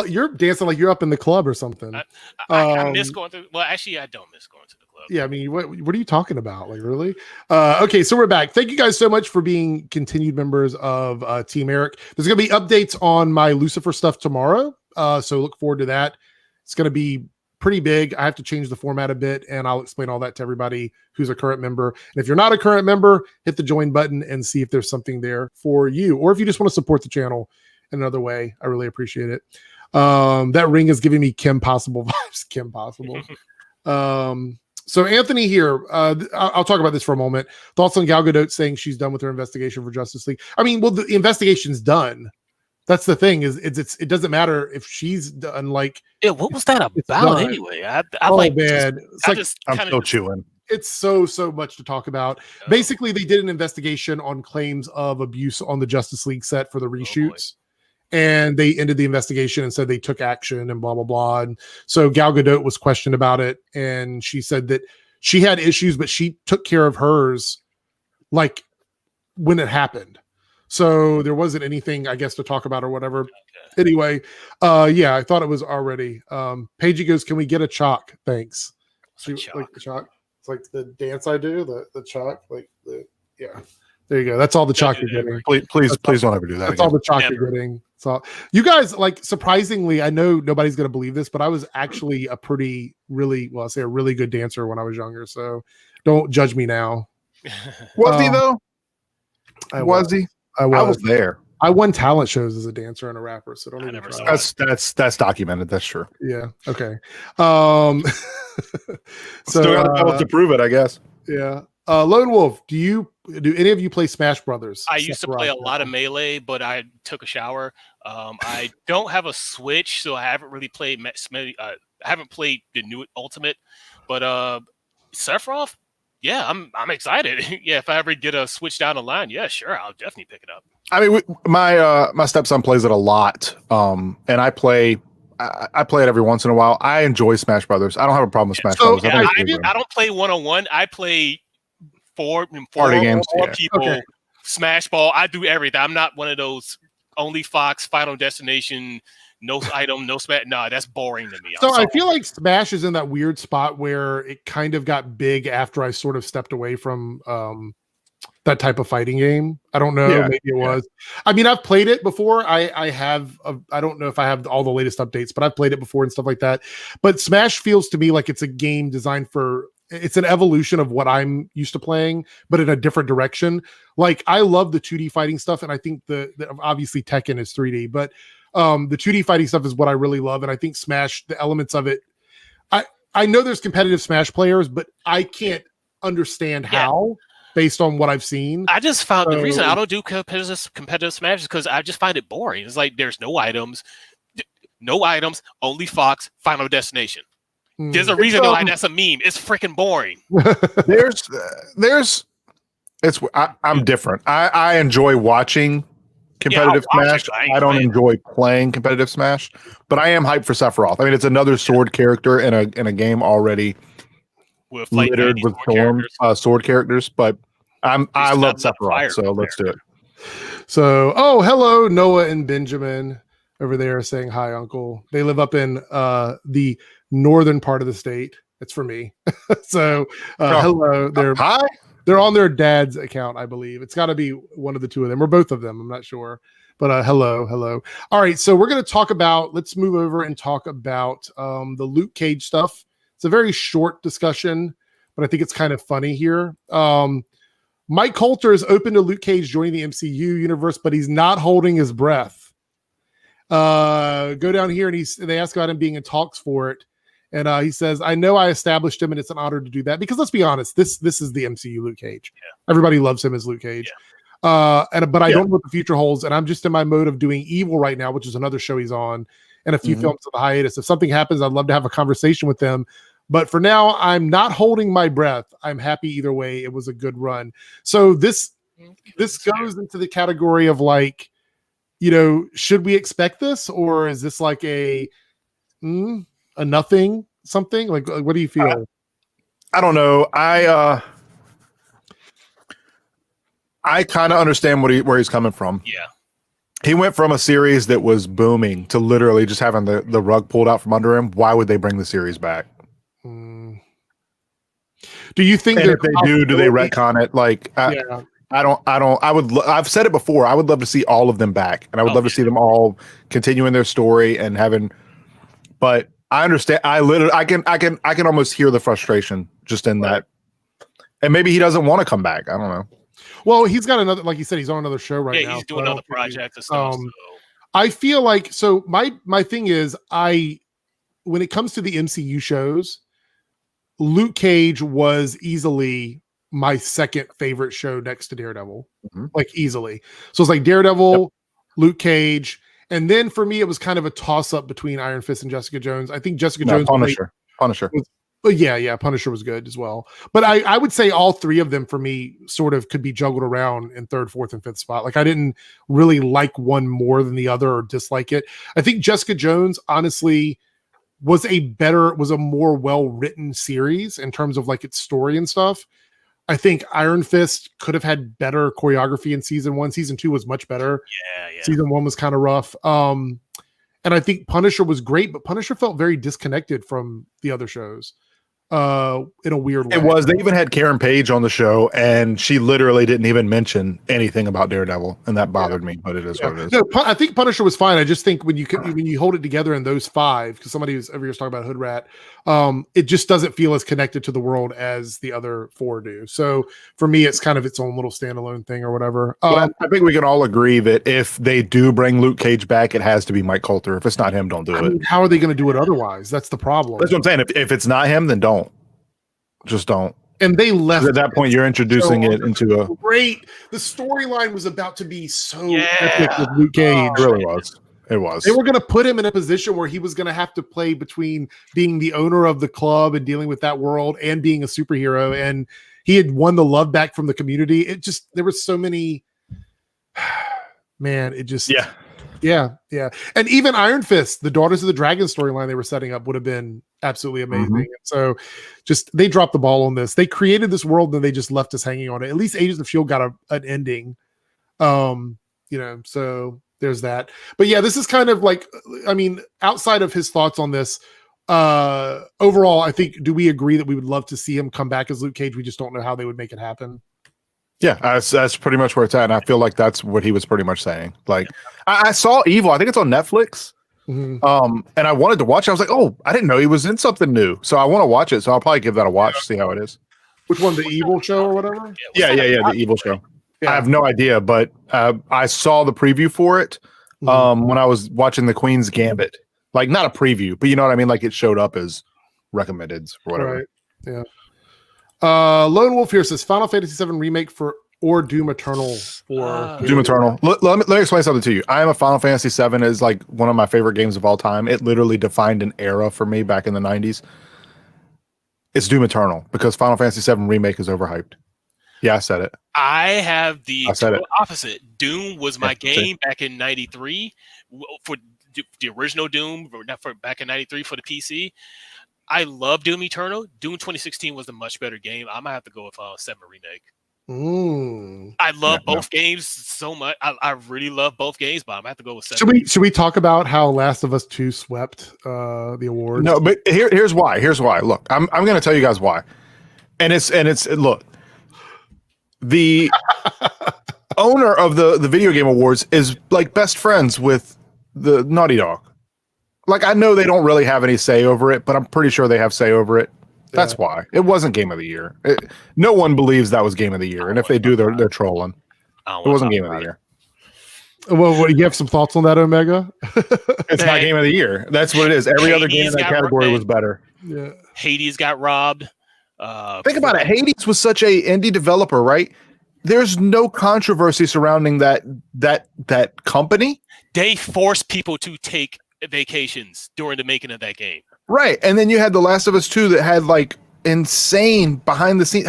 You're dancing like you're up in the club or something. I miss going to. Well, actually, I don't miss going to the club. Yeah, what are you talking about? Like, really? Okay, so we're back. Thank you guys so much for being continued members of Team Eric. There's going to be updates on my Lucifer stuff tomorrow, so look forward to that. It's going to be pretty big. I have to change the format a bit, and I'll explain all that to everybody who's a current member. And if you're not a current member, hit the join button and see if there's something there for you, or if you just want to support the channel in another way. I really appreciate it. That ring is giving me Kim Possible vibes. Kim Possible. So Anthony here, I'll talk about this for a moment. Thoughts on Gal Gadot saying she's done with her investigation for Justice League? The investigation's done. That's the thing, it doesn't matter if she's done. Like, what was that about anyway? Man, I'm still chewing. It's so much to talk about. Oh. Basically, they did an investigation on claims of abuse on the Justice League set for the reshoots. And they ended the investigation and said they took action and blah, blah, blah. And so Gal Gadot was questioned about it. And she said that she had issues, but she took care of hers like when it happened. So there wasn't anything, I guess, to talk about or whatever. Okay. Anyway, I thought it was already. Paige goes, can we get a chalk? Thanks. Like the chalk. It's like the dance I do, the chalk. There you go. That's all the chalk you're getting. Please don't ever do that. That's all the chalk you're getting. So you guys, like, surprisingly, I know nobody's gonna believe this, but I was actually a really good dancer when I was younger. So don't judge me now. Was he though? I was there. I won talent shows as a dancer and a rapper. So don't even try. That's documented. That's true. Yeah. Okay. Still got to prove it, I guess. Yeah. Lone Wolf, do any of you play Smash Brothers? I used to play a lot of Melee, but I took a shower. I don't have a Switch, so I haven't really played. I haven't played the new Ultimate, but Sephiroth, yeah, I'm excited. Yeah, if I ever get a Switch down the line, yeah, sure, I'll definitely pick it up. I mean, my stepson plays it a lot, and I play it every once in a while. I enjoy Smash Brothers. I don't have a problem with Smash Brothers. I don't play 1-on-1. I play four games, people. Okay. Smash Ball. I do everything. I'm not one of those only Fox Final Destination, no item, no smash. No, that's boring to me. So I feel like Smash is in that weird spot where it kind of got big after I sort of stepped away from that type of fighting game. I don't know. Maybe it was. I mean, I've played it before. I don't know if I have all the latest updates, but I've played it before and stuff like that. But Smash feels to me like it's a game designed for. It's an evolution of what I'm used to playing, but in a different direction. Like, I love the 2D fighting stuff, and I think the obviously Tekken is 3D, but the 2D fighting stuff is what I really love, and I think Smash, the elements of it, I know there's competitive Smash players, but I can't understand how based on what I've seen. I just found the reason I don't do competitive Smash is because I just find it boring. It's like there's no items, only Fox, Final Destination. There's a reason why that's a meme. It's freaking boring. I'm different. I enjoy watching competitive Smash. I don't enjoy playing competitive Smash, but I am hyped for Sephiroth. I mean, it's another sword character in a game already with littered with sword characters. But I love Sephiroth, so let's do it. So, hello, Noah and Benjamin over there saying hi, Uncle. They live up in the northern part of the state. It's for me. So hello. They're on their dad's account, I believe. It's got to be one of the two of them or both of them. I'm not sure. But hello. All right. So we're going to talk about, let's move over and talk about the Luke Cage stuff. It's a very short discussion, but I think it's kind of funny here. Mike Coulter is open to Luke Cage joining the MCU universe, but he's not holding his breath. Go down here and they ask about him being in talks for it. And he says, I know I established him and it's an honor to do that, because let's be honest, this is the MCU Luke Cage. Yeah. Everybody loves him as Luke Cage. Yeah. But I don't know what the future holds. And I'm just in my mode of doing Evil right now, which is another show he's on, and a few films of the hiatus. If something happens, I'd love to have a conversation with them. But for now, I'm not holding my breath. I'm happy either way. It was a good run. So this goes into the category of, like, should we expect this, or is this like a nothing something? Like, what do you feel? I don't know. I kind of understand where he's coming from. Yeah. He went from a series that was booming to literally just having the rug pulled out from under him. Why would they bring the series back? Do you think if they do they retcon it? Like, I've said it before. I would love to see all of them back, and I would love to see them all continuing their story and having, but I understand. I can almost hear the frustration just in that. And maybe he doesn't want to come back. I don't know. Well, he's got another, like you said, he's on another show right now. Yeah, he's doing other projects and stuff. I feel like, so my thing is, when it comes to the MCU shows, Luke Cage was easily my second favorite show next to Daredevil, like easily. So it's like Daredevil, Luke Cage, and then for me it was kind of a toss up between Iron Fist and Jessica Jones. I think Jessica Jones, Punisher. Punisher was good as well. But I would say all three of them for me sort of could be juggled around in third, fourth, and fifth spot. Like, I didn't really like one more than the other or dislike it. I think Jessica Jones honestly was a more well-written series in terms of like its story and stuff. I think Iron Fist could have had better choreography in season 1. Season 2 was much better. Yeah. Season 1 was kind of rough. And I think Punisher was great, but Punisher felt very disconnected from the other shows. in a weird way. It was. They even had Karen Page on the show, and she literally didn't even mention anything about Daredevil, and that bothered me. But it is what it is. No, I think Punisher was fine. I just think when you hold it together in those 5, because somebody was every year's talking about Hood Rat, it just doesn't feel as connected to the world as the other 4 do. So for me, it's kind of its own little standalone thing or whatever. I think we can all agree that if they do bring Luke Cage back, it has to be Mike Coulter. If it's not him, don't do it. Mean, how are they going to do it otherwise? That's the problem. That's what I'm saying. If it's not him, then don't. Just don't. And they left at that point. You're introducing it into a great. The storyline was about to be so epic with Luke Cage. It really was. It was. They were going to put him in a position where he was going to have to play between being the owner of the club and dealing with that world and being a superhero. And he had won the love back from the community. It just there were so many. Man, it just Yeah. And even Iron Fist, the Daughters of the Dragon storyline they were setting up would have been absolutely amazing. And so just they dropped the ball on this. They created this world and they just left us hanging on it. At least Agents of S.H.I.E.L.D. got an ending. So there's that. But yeah, this is kind of like, I mean, outside of his thoughts on this, overall, I think, do we agree that we would love to see him come back as Luke Cage? We just don't know how they would make it happen. Yeah, that's pretty much where it's at, and I feel like that's what he was pretty much saying. Like, I saw Evil. I think it's on Netflix. And I wanted to watch it. I was like, oh, I didn't know he was in something new, so I want to watch it. So I'll probably give that a watch, see how it is. Which one, the Evil show or whatever? Yeah, the Evil show. I have no idea, but I saw the preview for it when I was watching the Queen's Gambit. Like, not a preview, but you know what I mean. Like, it showed up as recommended or whatever. Right. Yeah. Lone Wolf here says Final Fantasy VII remake or Doom Eternal for Doom Eternal. Let me explain something to you. I am a Final Fantasy VII is like one of my favorite games of all time. It literally defined an era for me back in the 90s. It's Doom Eternal because Final Fantasy VII remake is overhyped. Yeah, I said it. I have the opposite. Doom was my game back in 93 for the original Doom, back in 93 for the PC. I love Doom Eternal. Doom 2016 was a much better game. I might have to go with 7 Remake. I love both games so much. I really love both games, but I'm gonna have to go with 7. Should we talk about how Last of Us 2 swept the awards? No, but here's why. Here's why. Look, I'm gonna tell you guys why. And it's look, the owner of the video game awards is like best friends with the Naughty Dog. Like, I know they don't really have any say over it, but I'm pretty sure they have say over it. That's why. It wasn't Game of the Year. No one believes that was Game of the Year. And if they do, they're trolling. It wasn't Game of the Year. Well, what, do you have some thoughts on that, Omega? It's not Game of the Year. That's what it is. Every other game in that category was better. Yeah. Hades got robbed. Think about it. Hades was such a indie developer, right? There's no controversy surrounding that company. They forced people to take vacations during the making of that game. Right. And then you had The Last of Us 2 that had like insane behind the scenes.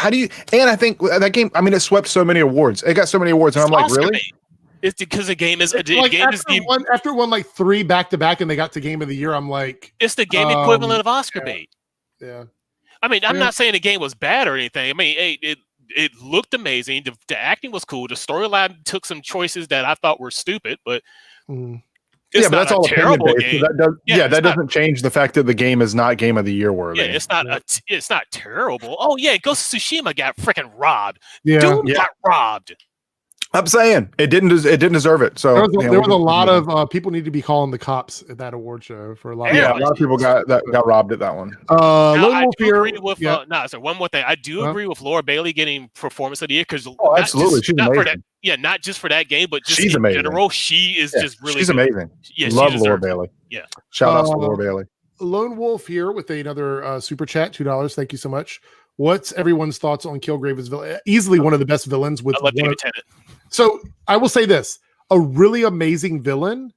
And I think that game, I mean, it swept so many awards. It got so many awards. And I'm like, really? It's because the game is after it won like 3 back-to-back and they got to Game of the Year. I'm like, it's the game equivalent of Oscar bait. Yeah. I mean, I'm not saying the game was bad or anything. I mean, it looked amazing. The acting was cool. The storyline took some choices that I thought were stupid, but it's but that's all a terrible game. So that doesn't change the fact that the game is not Game of the Year worthy. Yeah, it's not terrible. Oh yeah, Ghost of Tsushima got freaking robbed. Yeah. Doom got robbed. I'm saying it didn't deserve it. So there was a lot of people need to be calling the cops at that award show for a lot. A lot of people got robbed at that one. One more thing. I do agree with Laura Bailey getting Performance of the Year because absolutely, she's amazing. Not just for that game, but just she's in amazing. general, she is just really. She's amazing. Yeah, love Laura Bailey. Yeah, shout out to Laura Bailey. Lone Wolf here with another super chat, $2. Thank you so much. What's everyone's thoughts on Kilgrave as villain? Easily one of the best villains. I love David Tennant. So I will say this: a really amazing villain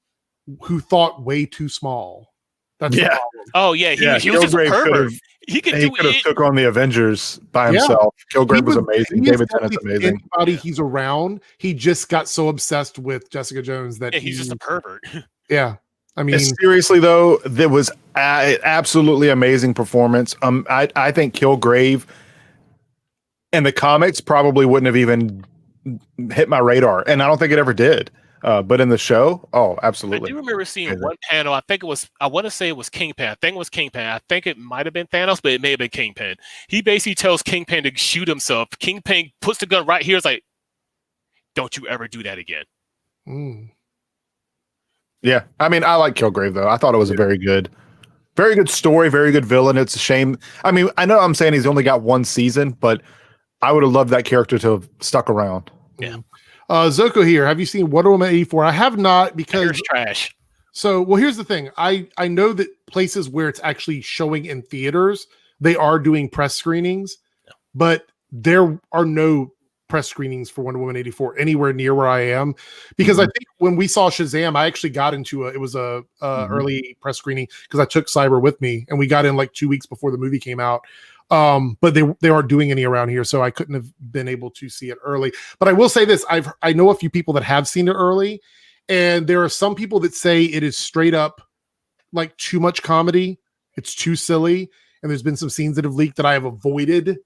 who thought way too small. That's the problem. Oh yeah, he was just a pervert. He could have took on the Avengers by himself. Kilgrave was amazing. David Tennant's amazing. Anybody he's around, he just got so obsessed with Jessica Jones that he's just a pervert. Yeah. I mean, seriously though, there was an absolutely amazing performance. I think Kilgrave in the comics probably wouldn't have even hit my radar, and I don't think it ever did. But in the show, oh, I absolutely. do remember seeing one panel. I want to say it was Kingpin. I think it was Kingpin. I think it might have been Thanos, but it may have been Kingpin. He basically tells Kingpin to shoot himself. Kingpin puts the gun right here. It's like, don't you ever do that again. Yeah, I mean, I like Kilgrave though. I thought it was a very good story, very good villain. It's a shame. I mean, I know I'm saying he's only got one season, but I would have loved that character to have stuck around. Yeah. Zoko here. Have you seen Wonder Woman 84? I have not, because it's trash. So, well, here's the thing. I know that places where it's actually showing in theaters, they are doing press screenings, but there are no press screenings for Wonder Woman 84 anywhere near where I am, because I think when we saw Shazam, I actually got into it was a early press screening because I took Cyber with me, and we got in like 2 weeks before the movie came out. But they aren't doing any around here, so I couldn't have been able to see it early. But I will say this: I know a few people that have seen it early, and there are some people that say it is straight up like too much comedy. It's too silly, and there's been some scenes that have leaked that I have avoided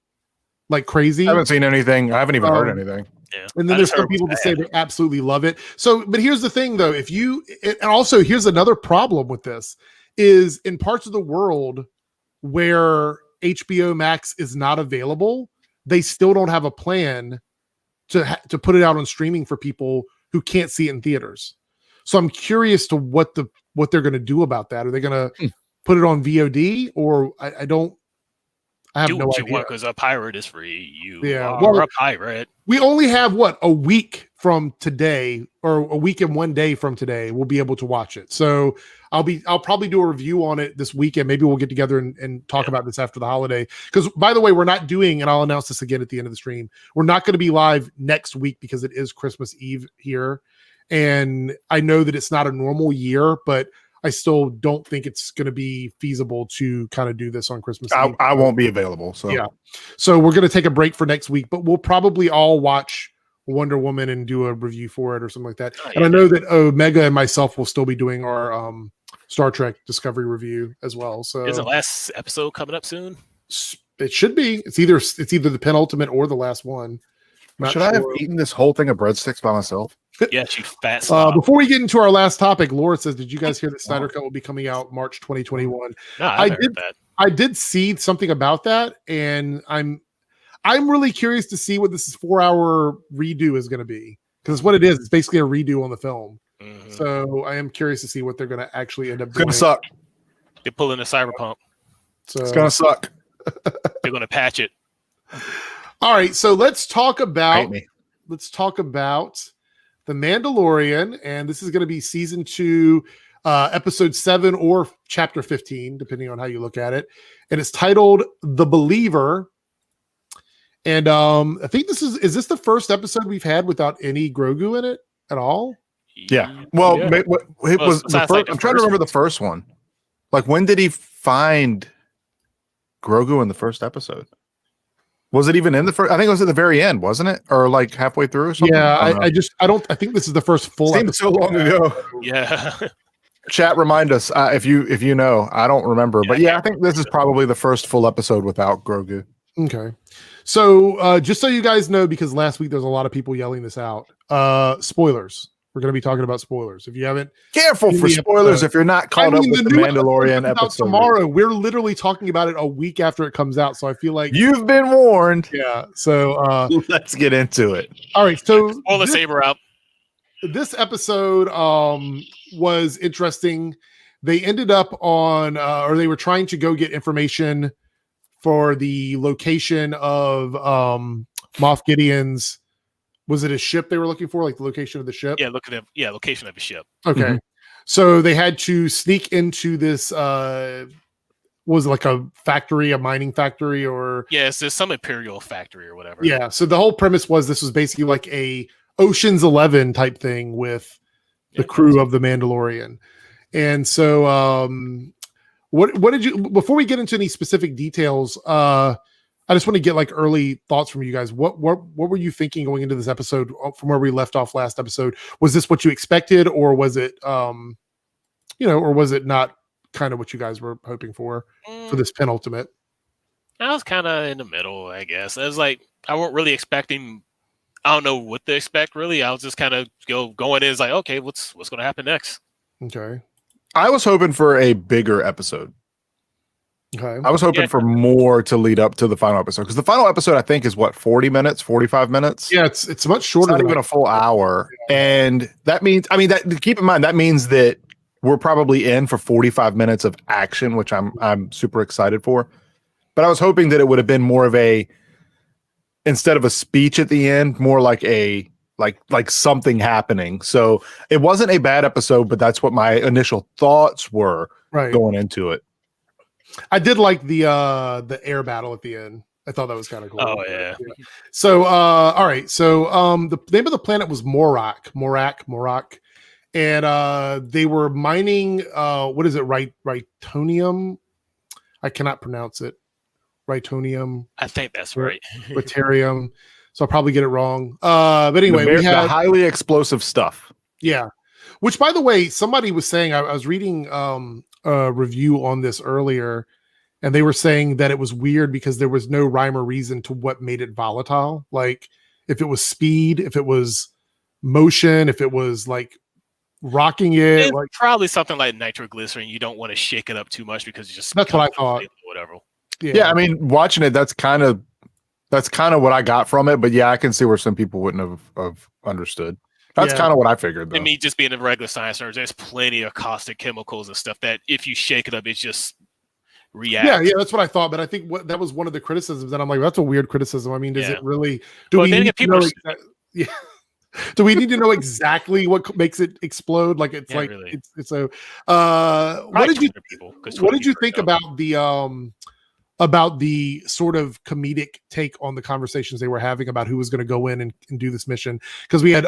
like crazy. I haven't seen anything. I haven't even heard anything. Yeah. And then there's some people that say they absolutely love it. So, but here's the thing though, and also here's another problem with this is in parts of the world where HBO Max is not available, they still don't have a plan to put it out on streaming for people who can't see it in theaters. So I'm curious to what they're going to do about that. Are they going to put it on VOD, or I have no idea. Because a pirate is free. You are a pirate. We only have a week from today, or a week and 1 day from today, we'll be able to watch it. So I'll probably do a review on it this weekend. Maybe we'll get together and talk about this after the holiday. Because by the way, we're not doing, and I'll announce this again at the end of the stream, we're not going to be live next week because it is Christmas Eve here. And I know that it's not a normal year, but I still don't think it's going to be feasible to kind of do this on Christmas Eve. I won't be available. So yeah. So we're going to take a break for next week, but we'll probably all watch Wonder Woman and do a review for it or something like that. And I know that Omega and myself will still be doing our Star Trek Discovery review as well. So is the last episode coming up soon? It should be. It's either the penultimate or the last one. Should I have eaten this whole thing of breadsticks by myself? Yes, you fat slob. Before we get into our last topic, Laura says, did you guys hear that Snyder Cut will be coming out March 2021? No, I heard that. I did see something about that, and I'm really curious to see what this 4-hour redo is going to be, because it's what it is. It's basically a redo on the film. Mm-hmm. So I am curious to see what they're going to actually end up doing. It's going to suck. They're pulling a Cyberpunk. So it's going to suck. They're going to patch it. All right, so let's talk about The Mandalorian, and this is going to be season 2, episode 7 or chapter 15, depending on how you look at it. And it's titled The Believer. And I think is this the first episode we've had without any Grogu in it at all? Yeah. Well, it was the first. I'm trying to remember the first one. Like, when did he find Grogu in the first episode? Was it even in the first? I think it was at the very end, wasn't it? Or like halfway through or something? Yeah, I think this is the first full episode. Seems so long ago. Yeah. Chat, remind us if you know. I don't remember, but I think this is probably the first full episode without Grogu. Okay. So just so you guys know, because last week there's a lot of people yelling this out. Spoilers. We're going to be talking about spoilers. If you haven't, careful for spoilers if you're not caught up with the Mandalorian episode. Tomorrow, we're literally talking about it a week after it comes out. So I feel like you've been warned. Yeah. So let's get into it. All right. So spoiler saber out. This episode was interesting. They ended up on, or they were trying to go get information for the location of Moff Gideon's. Was it a ship they were looking for, like the location of the ship? Yeah, location of the ship. Okay. Mm-hmm. So they had to sneak into this, was it like a factory, a mining factory, or? Yeah, it's some Imperial factory or whatever. Yeah, so the whole premise was this was basically like a Ocean's 11 type thing with the crew of the Mandalorian. And so what did you, before we get into any specific details, I just want to get like early thoughts from you guys. What were you thinking going into this episode from where we left off last episode? Was this what you expected, or was it, or was it not kind of what you guys were hoping for this penultimate? I was kind of in the middle, I guess. I was like, I wasn't really expecting I don't know what to expect really. I was just kind of going in, like, okay, what's going to happen next? Okay. I was hoping for a bigger episode. Okay. I was hoping for more to lead up to the final episode, because the final episode I think is what, 40 minutes, 45 minutes. Yeah, it's much shorter. It's not even a full hour, and that means, I mean, that keep in mind that means that we're probably in for 45 minutes of action, which I'm super excited for. But I was hoping that it would have been more of a, instead of a speech at the end, more like a like something happening. So it wasn't a bad episode, but that's what my initial thoughts were going into it. I did like the air battle at the end. I thought that was kind of cool. Oh yeah. So all right. So the name of the planet was Morak. And they were mining what is it? Rytonium. I cannot pronounce it. Rytonium. I think that's right. Ryterium. So I'll probably get it wrong. But anyway, we had the highly explosive stuff. Yeah. Which, by the way, somebody was saying, I was reading a review on this earlier, and they were saying that it was weird because there was no rhyme or reason to what made it volatile. Like if it was speed, if it was motion, if it was like rocking it. Like, probably something like nitroglycerin. You don't want to shake it up too much because you just that's what I thought. Whatever. Yeah, I mean, watching it, that's kind of what I got from it. But yeah, I can see where some people wouldn't have understood. That's kind of what I figured, though. And me just being a regular science nerd, there's plenty of caustic chemicals and stuff that if you shake it up, it just reacts. Yeah, that's what I thought. But I think that was one of the criticisms, and I'm like, that's a weird criticism. I mean, does it really? Do we need to know? Do we need to know exactly what makes it explode? Like it's like really. It's so. What did you think about the sort of comedic take on the conversations they were having about who was going to go in and do this mission? Because we had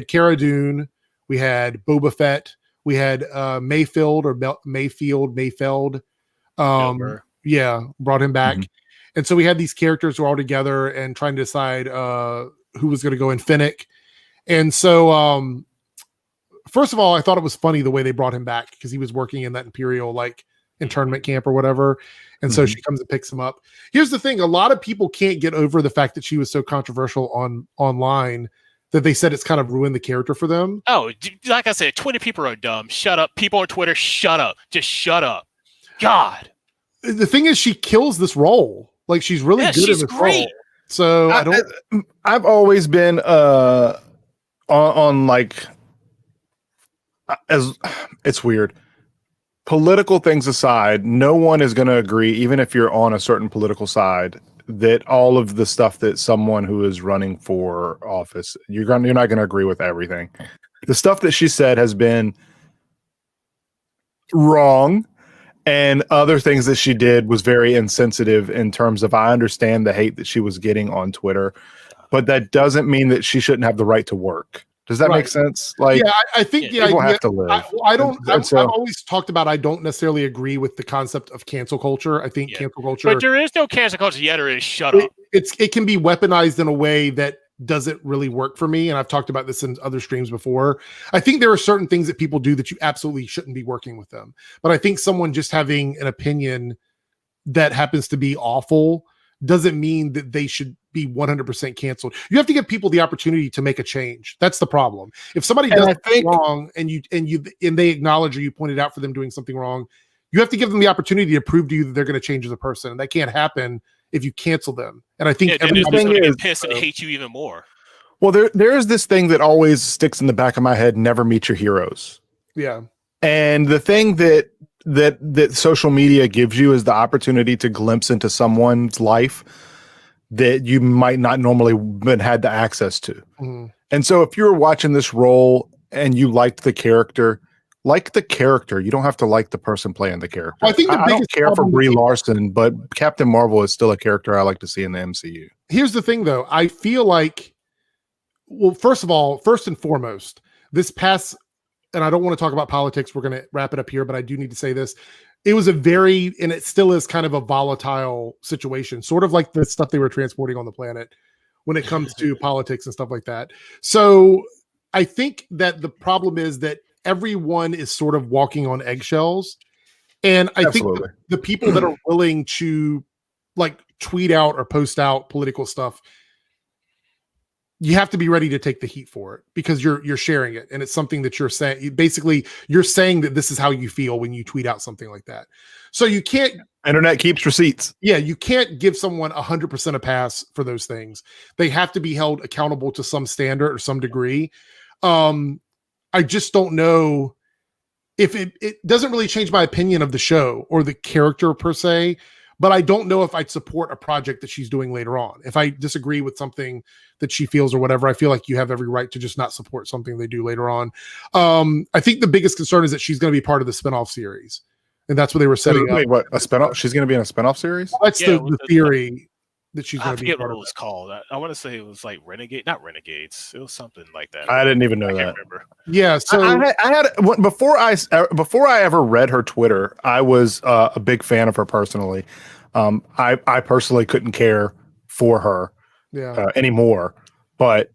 Cara Dune, we had Boba Fett, we had Mayfeld. Brought him back. And so we had these characters who were all together and trying to decide who was going to go in. Finnick. And so first of all, I thought it was funny the way they brought him back because he was working in that Imperial like internment camp or whatever. And so she comes and picks him up. Here's the thing. A lot of people can't get over the fact that she was so controversial online that they said it's kind of ruined the character for them. Oh, like I said, 20 people are dumb. Shut up. People on Twitter, shut up. Just shut up. God. The thing is, she kills this role. Like, she's really good in this role. So I've always been on like, as it's weird. Political things aside, no one is going to agree, even if you're on a certain political side, that all of the stuff that someone who is running for office, you're not going to agree with everything. The stuff that she said has been wrong, and other things that she did was very insensitive in terms of, I understand the hate that she was getting on Twitter, but that doesn't mean that she shouldn't have the right to work. Does that make sense? Like, yeah, I think people have to live. I've always talked about, I don't necessarily agree with the concept of cancel culture. I think cancel culture, but there is no cancel culture yet, or is shut up. It can be weaponized in a way that doesn't really work for me. And I've talked about this in other streams before. I think there are certain things that people do that you absolutely shouldn't be working with them. But I think someone just having an opinion that happens to be awful doesn't mean that they should be 100% canceled. You have to give people the opportunity to make a change. That's the problem. If somebody does something wrong and they acknowledge or you pointed out for them doing something wrong, you have to give them the opportunity to prove to you that they're going to change as a person. And that can't happen if you cancel them. And I think everybody's going to get pissed and hate you even more. Well, there is this thing that always sticks in the back of my head: never meet your heroes. Yeah. And the thing that social media gives you is the opportunity to glimpse into someone's life that you might not normally been had the access to. And so if you're watching this role and you liked the character, like the character. You don't have to like the person playing the character. I think I don't care for Brie Larson, but Captain Marvel is still a character I like to see in the MCU. Here's the thing, though. I feel like, well, first and foremost, this past, and I don't want to talk about politics. We're going to wrap it up here, but I do need to say this. It was and it still is kind of a volatile situation, sort of like the stuff they were transporting on the planet when it comes to politics and stuff like that. So I think that the problem is that everyone is sort of walking on eggshells. And I think the people that are willing to like tweet out or post out political stuff, you have to be ready to take the heat for it because you're sharing it, and it's something that you're saying. Basically, you're saying that this is how you feel when you tweet out something like that. So you can't. Internet keeps receipts. Yeah, you can't give someone 100% a pass for those things. They have to be held accountable to some standard or some degree. I just don't know if it doesn't really change my opinion of the show or the character per se, but I don't know if I'd support a project that she's doing later on. If I disagree with something that she feels or whatever, I feel like you have every right to just not support something they do later on. I think the biggest concern is that she's going to be part of the spinoff series. And that's what they were setting up. What, a spinoff? She's going to be in a spinoff series? That's the theory that she's going to be. I forget what it was called. I want to say it was like not Renegades. It was something like that. I didn't even know that. I can't remember. Yeah. So I had before I ever read her Twitter, I was a big fan of her personally. I personally couldn't care for her anymore, but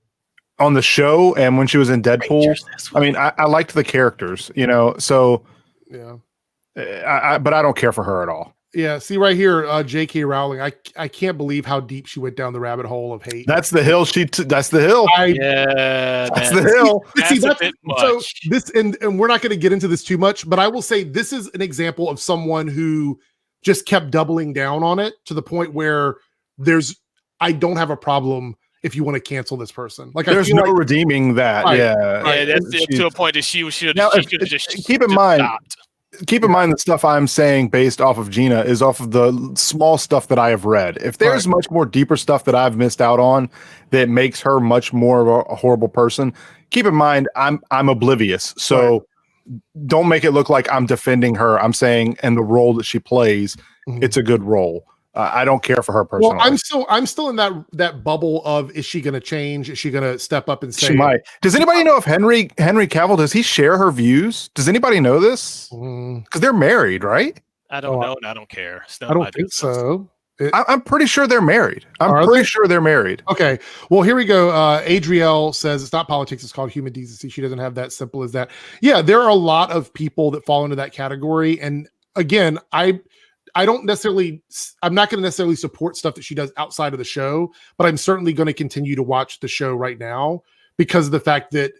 on the show and when she was in Deadpool, I mean, I liked the characters, so yeah. But I don't care for her at all. Yeah, see right here, J.K. Rowling. I can't believe how deep she went down the rabbit hole of hate. That's the hill. That's the hill. That's the hill. So this, and we're not going to get into this too much, but I will say this is an example of someone who just kept doubling down on it to the point where I don't have a problem if you want to cancel this person. Like there's no redeeming that. Right, yeah, that's to a point that she should just keep in mind. Keep in mind the stuff I'm saying based off of Gina is off of the small stuff that I have read. If there's much more deeper stuff that I've missed out on that makes her much more of a horrible person, keep in mind I'm oblivious. So don't make it look like I'm defending her. I'm saying in the role that she plays, it's a good role. I don't care for her personally. Well, I'm still in that bubble of, is she going to change? Is she going to step up and say? She might. Does anybody know if Henry Cavill, does he share her views? Does anybody know this? Because they're married, right? I don't know, and I don't care. I don't think so. I'm pretty sure they're married. I'm pretty sure they're married. Okay. Well, here we go. Adrielle says it's not politics. It's called human decency. She doesn't have that simple as that. Yeah, there are a lot of people that fall into that category. And again, I'm not going to necessarily support stuff that she does outside of the show, but I'm certainly going to continue to watch the show right now because of the fact that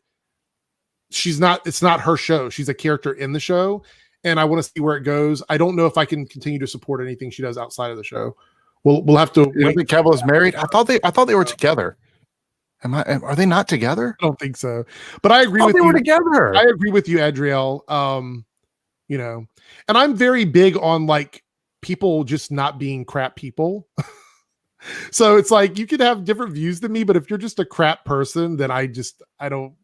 it's not her show. She's a character in the show, and I want to see where it goes. I don't know if I can continue to support anything she does outside of the show. We'll have to. You think Cavill is married? I thought they were together. Are they not together? I don't think so. But I agree with you. They were together. I agree with you, Adrielle. And I'm very big on like people just not being crap people. So it's like you could have different views than me, but if you're just a crap person, then I don't.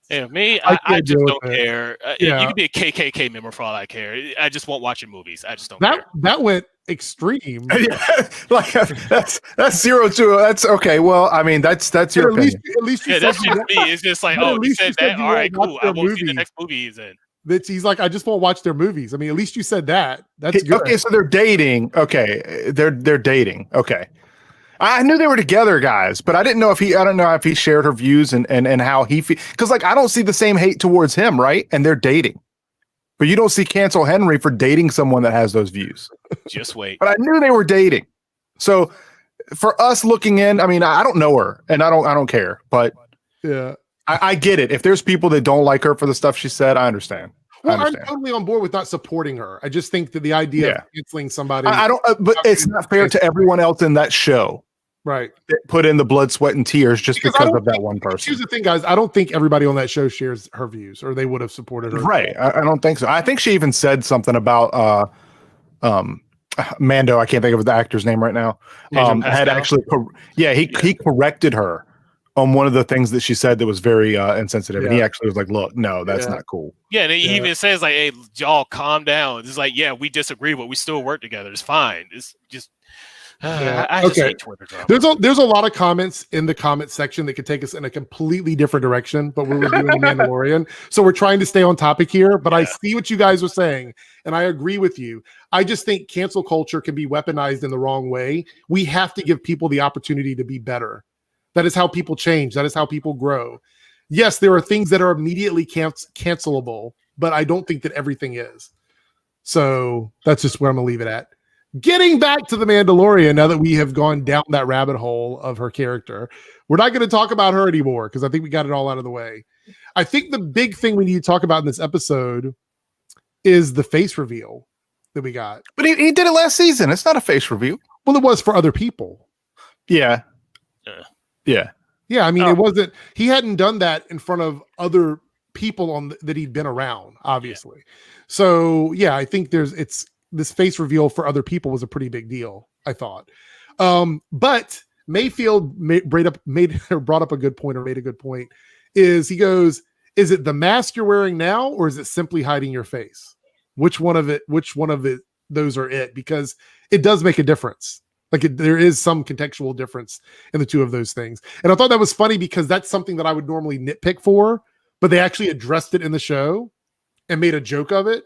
Yeah, me, I just don't care. You could be a KKK member for all I care. I just won't watch your movies. I just don't care. That went extreme. Like that's 0 to that's okay. Well, I mean that's your opinion. At least that's just me. It's just like, oh, he said that. All right, cool. I won't see the next movie he's in. He's like, I just won't watch their movies. I mean, at least you said that. That's good. Okay, so they're dating. Okay, they're dating. Okay, I knew they were together, guys, but I don't know if he shared her views and how he feels. Because like I don't see the same hate towards him, right? And they're dating, but you don't see cancel Henry for dating someone that has those views. Just wait. But I knew they were dating. So for us looking in, I mean, I don't know her, and I don't care, but yeah. I get it. If there's people that don't like her for the stuff she said, I understand. Well, I'm totally on board with not supporting her. I just think that the idea of canceling somebody, I don't. But it's not fair to everyone else in that show, right? That put in the blood, sweat, and tears just because of that one person. Here's the thing, guys. I don't think everybody on that show shares her views, or they would have supported her. Right? I don't think so. I think she even said something about Mando. I can't think of the actor's name right now. Had actually, he corrected her on one of the things that she said that was very insensitive. And he actually was like, look, no, that's not cool. Yeah, and he even says like, hey, y'all calm down. It's like, yeah, we disagree, but we still work together. It's fine. It's just I just hate Twitter drama. There's a lot of comments in the comment section that could take us in a completely different direction, but we're reviewing The Mandalorian. So we're trying to stay on topic here, but I see what you guys are saying, and I agree with you. I just think cancel culture can be weaponized in the wrong way. We have to give people the opportunity to be better. That is how people change. That is how people grow. Yes, there are things that are immediately cancelable, but I don't think that everything is. So that's just where I'm going to leave it at. Getting back to the Mandalorian, now that we have gone down that rabbit hole of her character, we're not going to talk about her anymore because I think we got it all out of the way. I think the big thing we need to talk about in this episode is the face reveal that we got. But he did it last season. It's not a face reveal. Well, it was for other people. Yeah. Yeah. Yeah. I mean, it wasn't, he hadn't done that in front of other people that he'd been around, obviously. Yeah. So yeah, I think this face reveal for other people was a pretty big deal, I thought. But Mayfield brought up a good point, or made a good point, is he goes, is it the mask you're wearing now, or is it simply hiding your face? Which one of those are it? Because it does make a difference. There is some contextual difference in the two of those things. And I thought that was funny because that's something that I would normally nitpick for, but they actually addressed it in the show and made a joke of it.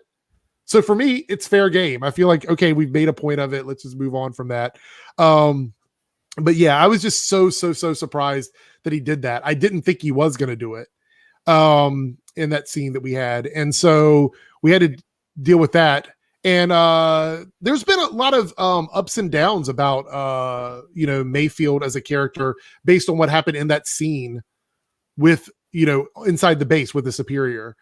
So for me, it's fair game. I feel like, okay, we've made a point of it. Let's just move on from that. But yeah, I was just so surprised that he did that. I didn't think he was going to do it in that scene that we had. And so we had to deal with that. And there's been a lot of ups and downs about, Mayfield as a character based on what happened in that scene with, inside the base with the Superior.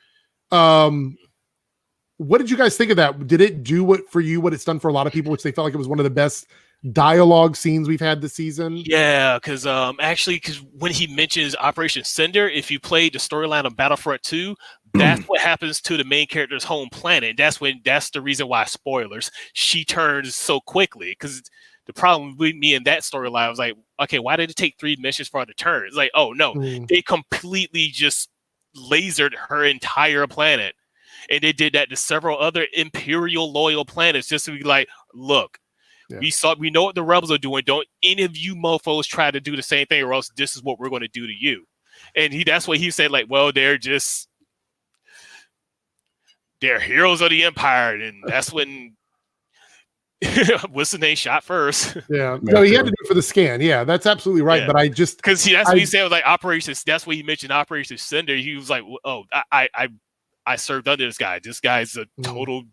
What did you guys think of that? Did it do what it's done for a lot of people, which they felt like it was one of the best dialogue scenes we've had this season? Yeah, because when he mentions Operation Cinder, if you played the storyline of Battlefront 2, that's what happens to the main character's home planet. That's the reason why, spoilers, she turns so quickly. Because the problem with me in that storyline was like, okay, why did it take 3 missions for her to turn? It's like, oh no, they completely just lasered her entire planet. And they did that to several other Imperial loyal planets just to be like, look, we know what the rebels are doing. Don't any of you mofos try to do the same thing, or else this is what we're going to do to you. And that's what he said, like, well, they're heroes of the Empire. And that's when what's the name shot first. Yeah. No, he had to do it for the scan. Yeah, that's absolutely right. Yeah. But I just because that's what he said was like Operation. That's what he mentioned, Operation Cinder. He was like, oh, I served under this guy. This guy's a total.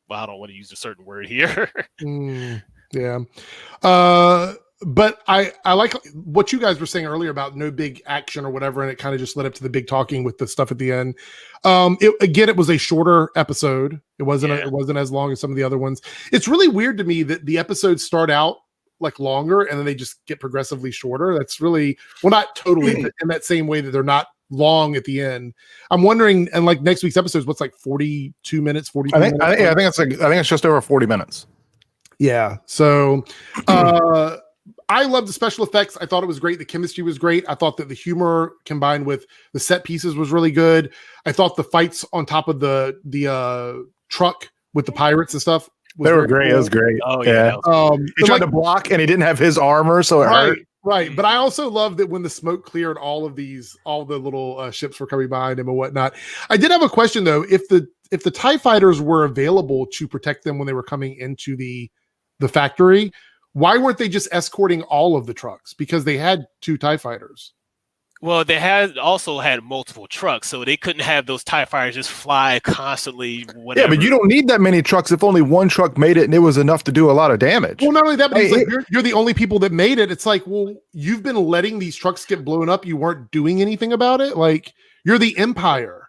Well, I don't want to use a certain word here. Yeah. But I like what you guys were saying earlier about no big action or whatever, and it kind of just led up to the big talking with the stuff at the end. It was a shorter episode. It wasn't as long as some of the other ones. It's really weird to me that the episodes start out like longer and then they just get progressively shorter. That's really, well, not totally, but in that same way that they're not long at the end. I'm wondering, and like next week's episode, what's like 42 minutes, 43 minutes? I think it's just over 40 minutes. Yeah. So I love the special effects. I thought it was great. The chemistry was great. I thought that the humor combined with the set pieces was really good. I thought the fights on top of the truck with the pirates and stuff, they were great. Cool. It was great. Oh yeah. He tried to block and he didn't have his armor, so it hurt. Right. But I also love that when the smoke cleared, all the little ships were coming behind him and whatnot. I did have a question though. If the TIE fighters were available to protect them when they were coming into the factory, why weren't they just escorting all of the trucks? Because they had 2 TIE fighters. Well, they also had multiple trucks, so they couldn't have those TIE fighters just fly constantly. Whatever. Yeah, but you don't need that many trucks if only one truck made it and it was enough to do a lot of damage. Well, not only that, but you're the only people that made it. It's like, well, you've been letting these trucks get blown up. You weren't doing anything about it. Like, you're the Empire.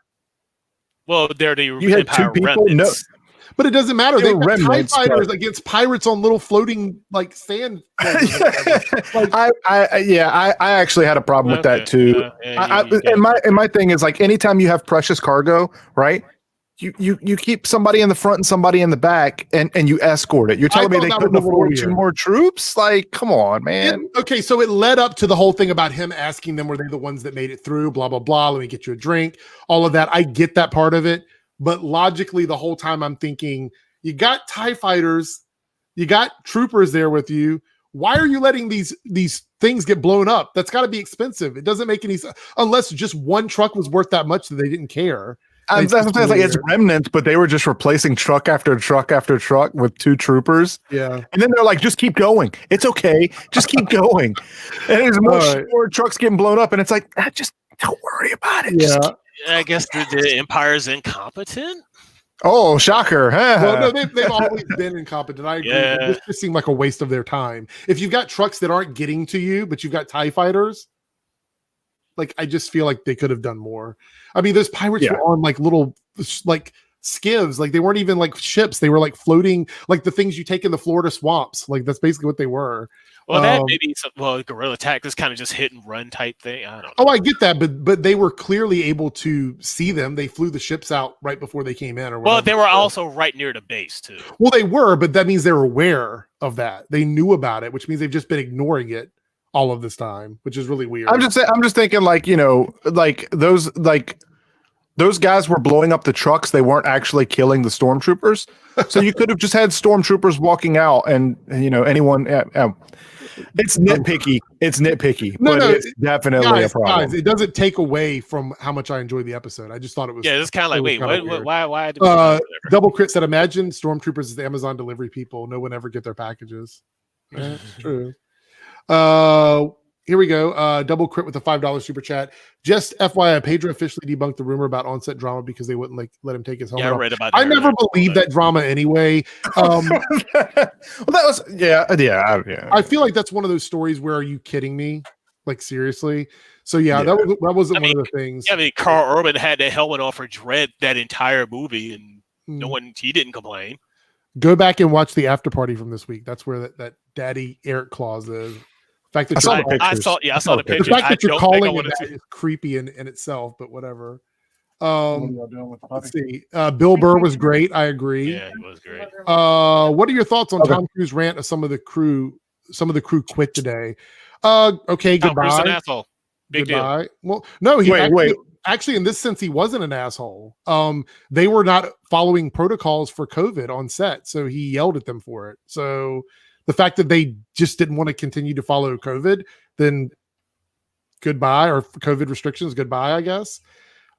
Well, they're the you had Empire 2 people. remnants. No. But it doesn't matter. They got TIE fighters but... against pirates on little floating like sand. I actually had a problem with that too. And my thing is like anytime you have precious cargo, right? You keep somebody in the front and somebody in the back, and you escort it. You're telling me they couldn't afford 2 more troops? Like, come on, man. Okay, so it led up to the whole thing about him asking them, were they the ones that made it through? Blah blah blah. Let me get you a drink. All of that. I get that part of it. But logically, the whole time I'm thinking, you got TIE fighters, you got troopers there with you. Why are you letting these things get blown up? That's got to be expensive. It doesn't make any sense unless just one truck was worth that much that they didn't care. That's like it's remnants, but they were just replacing truck after truck after truck with 2 troopers. Yeah, and then they're like, "Just keep going. It's okay. Just keep going." And there's more trucks getting blown up, and it's like, just don't worry about it. Yeah. I guess the Empire's incompetent. Oh, shocker. Well, no, they've always been incompetent. I agree. Yeah. This just seemed like a waste of their time. If you've got trucks that aren't getting to you, but you've got TIE fighters, like I just feel like they could have done more. I mean, those pirates were on like little like skivs, like they weren't even like ships. They were like floating, like the things you take in the Florida swamps. Like that's basically what they were. Well, that maybe guerrilla tactics, kind of just hit and run type thing. I don't know. Oh, I get that, but they were clearly able to see them. They flew the ships out right before they came in, or whatever. Well, they were also right near the base too. Well, they were, but that means they were aware of that. They knew about it, which means they've just been ignoring it all of this time, which is really weird. I'm just thinking, like, you know, like those guys were blowing up the trucks. They weren't actually killing the stormtroopers, so you could have just had stormtroopers walking out, and you know, anyone. It's nitpicky. It's nitpicky, but it's definitely a problem. Guys, it doesn't take away from how much I enjoyed the episode. I just thought it was. Yeah, it's kind of like, wait, why? Double Crit said, imagine stormtroopers as the Amazon delivery people. No one ever get their packages. Yeah, true. Here we go. Double Crit with a $5 super chat. Just FYI, Pedro officially debunked the rumor about onset drama because they wouldn't let him take his helmet off. I read about that. I never believed that drama anyway. Well, that was yeah. I feel like that's one of those stories where, are you kidding me? Like seriously? So that wasn't one of the things. Yeah, I mean, Carl Urban had the helmet off for Dread that entire movie, and he didn't complain. Go back and watch the after party from this week. That's where that Daddy Eric clause is. The fact that I saw the pictures. The fact that you're calling it that is creepy in itself, but whatever. Let's see. Bill Burr was great. I agree. Yeah, he was great. What are your thoughts on Tom Cruise rant of some of the crew quit today? Okay, Tom goodbye. Cruise an asshole. Big goodbye. Deal. Well, no, wait. Actually, in this sense, he wasn't an asshole. They were not following protocols for COVID on set, so he yelled at them for it. So the fact that they just didn't want to continue to follow COVID, then goodbye, or COVID restrictions, goodbye, I guess.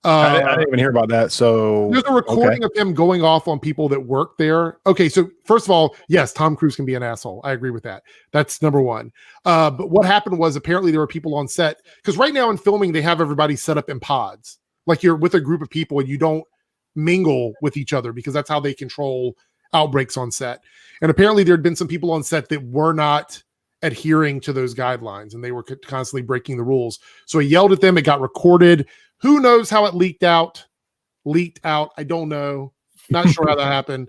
I didn't even hear about that. So there's a recording of him going off on people that work there. Okay, so first of all, yes, Tom Cruise can be an asshole. I agree with that. That's number one. But what happened was, apparently there were people on set, because right now in filming, they have everybody set up in pods. Like you're with a group of people and you don't mingle with each other, because that's how they control outbreaks on set. And apparently there had been some people on set that were not adhering to those guidelines, and they were constantly breaking the rules. So he yelled at them. It got recorded. Who knows how it leaked out? I don't know. Not sure how that happened.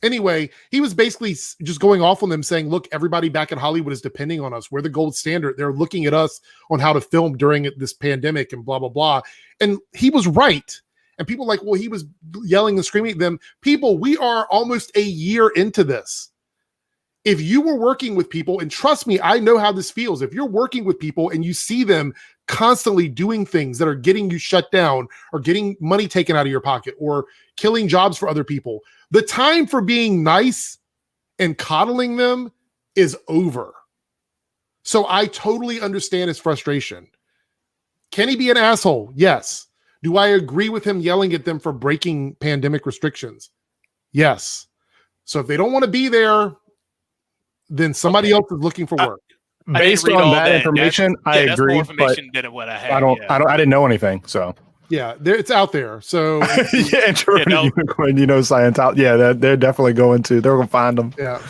Anyway, he was basically just going off on them, saying, look, everybody back in Hollywood is depending on us. We're the gold standard. They're looking at us on how to film during this pandemic and blah, blah, blah. And he was right. And people like, well, he was yelling and screaming at them. People, we are almost a year into this. If you were working with people, and trust me, I know how this feels. If you're working with people and you see them constantly doing things that are getting you shut down, or getting money taken out of your pocket, or killing jobs for other people, the time for being nice and coddling them is over. So I totally understand his frustration. Can he be an asshole? Yes. Do I agree with him yelling at them for breaking pandemic restrictions? Yes. So if they don't want to be there, then somebody else is looking for work. Based on that information, I agree. More information than what I had. I didn't know anything. So yeah, it's out there. So Unicorn, Scientology. Yeah, they're definitely going to. They're going to find them. Yeah.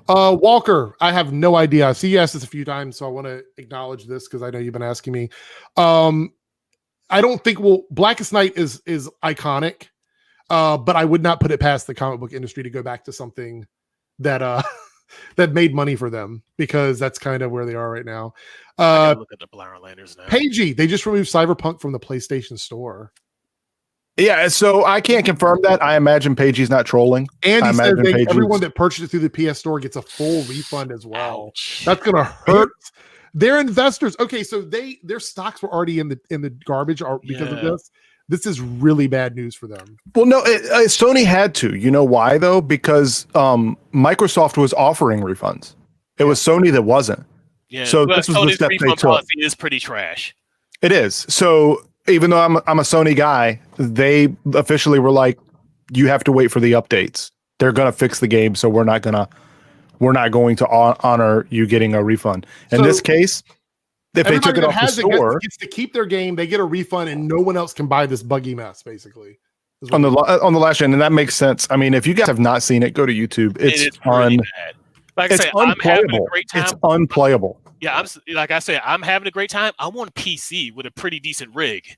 Walker, I have no idea. I see you asked this a few times, so I want to acknowledge this because I know you've been asking me. I don't think Blackest Night is iconic, but I would not put it past the comic book industry to go back to something that that made money for them, because that's kind of where they are right now. Look at the Blauerlanders now. Pagey, they just removed Cyberpunk from the PlayStation Store. Yeah, so I can't confirm that. I imagine Pagey's not trolling. And he says everyone that purchased it through the PS Store gets a full refund as well. Ouch. That's gonna hurt their investors. Okay, so their stocks were already in the garbage because of this. This is really bad news for them. Well, no, Sony had to. You know why, though? Because Microsoft was offering refunds. It was Sony that wasn't. Yeah, so this was the step they took. Policy is pretty trash. It is. So even though I'm a Sony guy, they officially were like, you have to wait for the updates. They're going to fix the game, so we're not going to honor you getting a refund. In this case, if they took it off the store, gets to keep their game, they get a refund, and no one else can buy this buggy mess, basically. On the last gen, and that makes sense. I mean, if you guys have not seen it, go to YouTube. It's really bad. Like I said, I'm having a great time. It's unplayable. Yeah, like I said, I'm having a great time. I'm on PC with a pretty decent rig.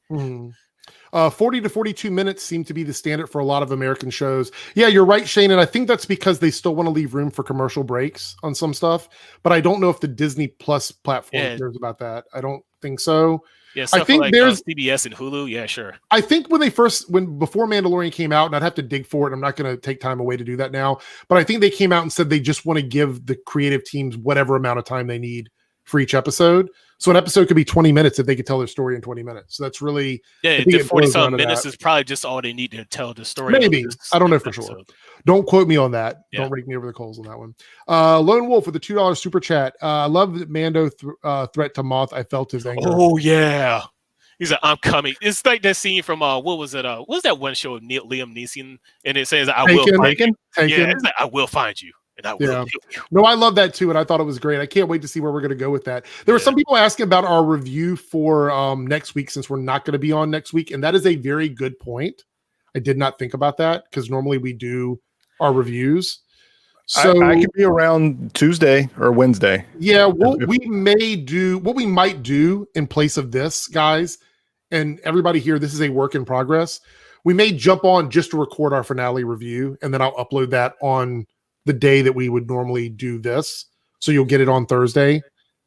40 to 42 minutes seem to be the standard for a lot of American shows. Yeah, you're right, Shane, and I think that's because they still want to leave room for commercial breaks on some stuff. But I don't know if the Disney Plus platform cares about that. I don't think so. Yeah, I think like, there's CBS and Hulu. Yeah, sure. I think before Mandalorian came out, and I'd have to dig for it. I'm not going to take time away to do that now. But I think they came out and said they just want to give the creative teams whatever amount of time they need for each episode. So an episode could be 20 minutes if they could tell their story in 20 minutes. So that's really the 40-something minutes is probably just all they need to tell the story. Maybe. I don't know for sure. Don't quote me on that. Yeah. Don't rake me over the coals on that one. Lone Wolf with a $2 super chat. I love that Mando threat to Moth. I felt his anger. Oh yeah. He's like, I'm coming. It's like that scene from what was it? What was that one show of Liam Neeson? And it says, "I will find you." Yeah, it's like, I will find you. And I will kill you. No, I love that too, and I thought it was great. I can't wait to see where we're going to go with that. There were some people asking about our review for next week, since we're not going to be on next week, and that is a very good point. I did not think about that because normally we do our reviews. So I could be around Tuesday or Wednesday. Yeah, we might do in place of this, guys, and everybody here, this is a work in progress. We may jump on just to record our finale review, and then I'll upload that on the day that we would normally do this. So you'll get it on Thursday.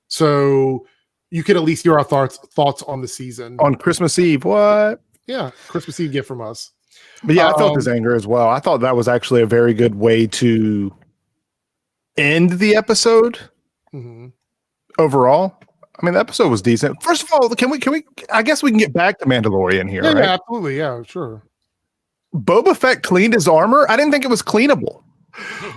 So you can at least hear our thoughts on the season. On Christmas Eve, what? Yeah, Christmas Eve gift from us. But yeah, I felt his anger as well. I thought that was actually a very good way to end the episode. Overall. I mean, the episode was decent. First of all, can we I guess we can get back to Mandalorian here, right? Yeah, absolutely. Yeah, sure. Boba Fett cleaned his armor. I didn't think it was cleanable.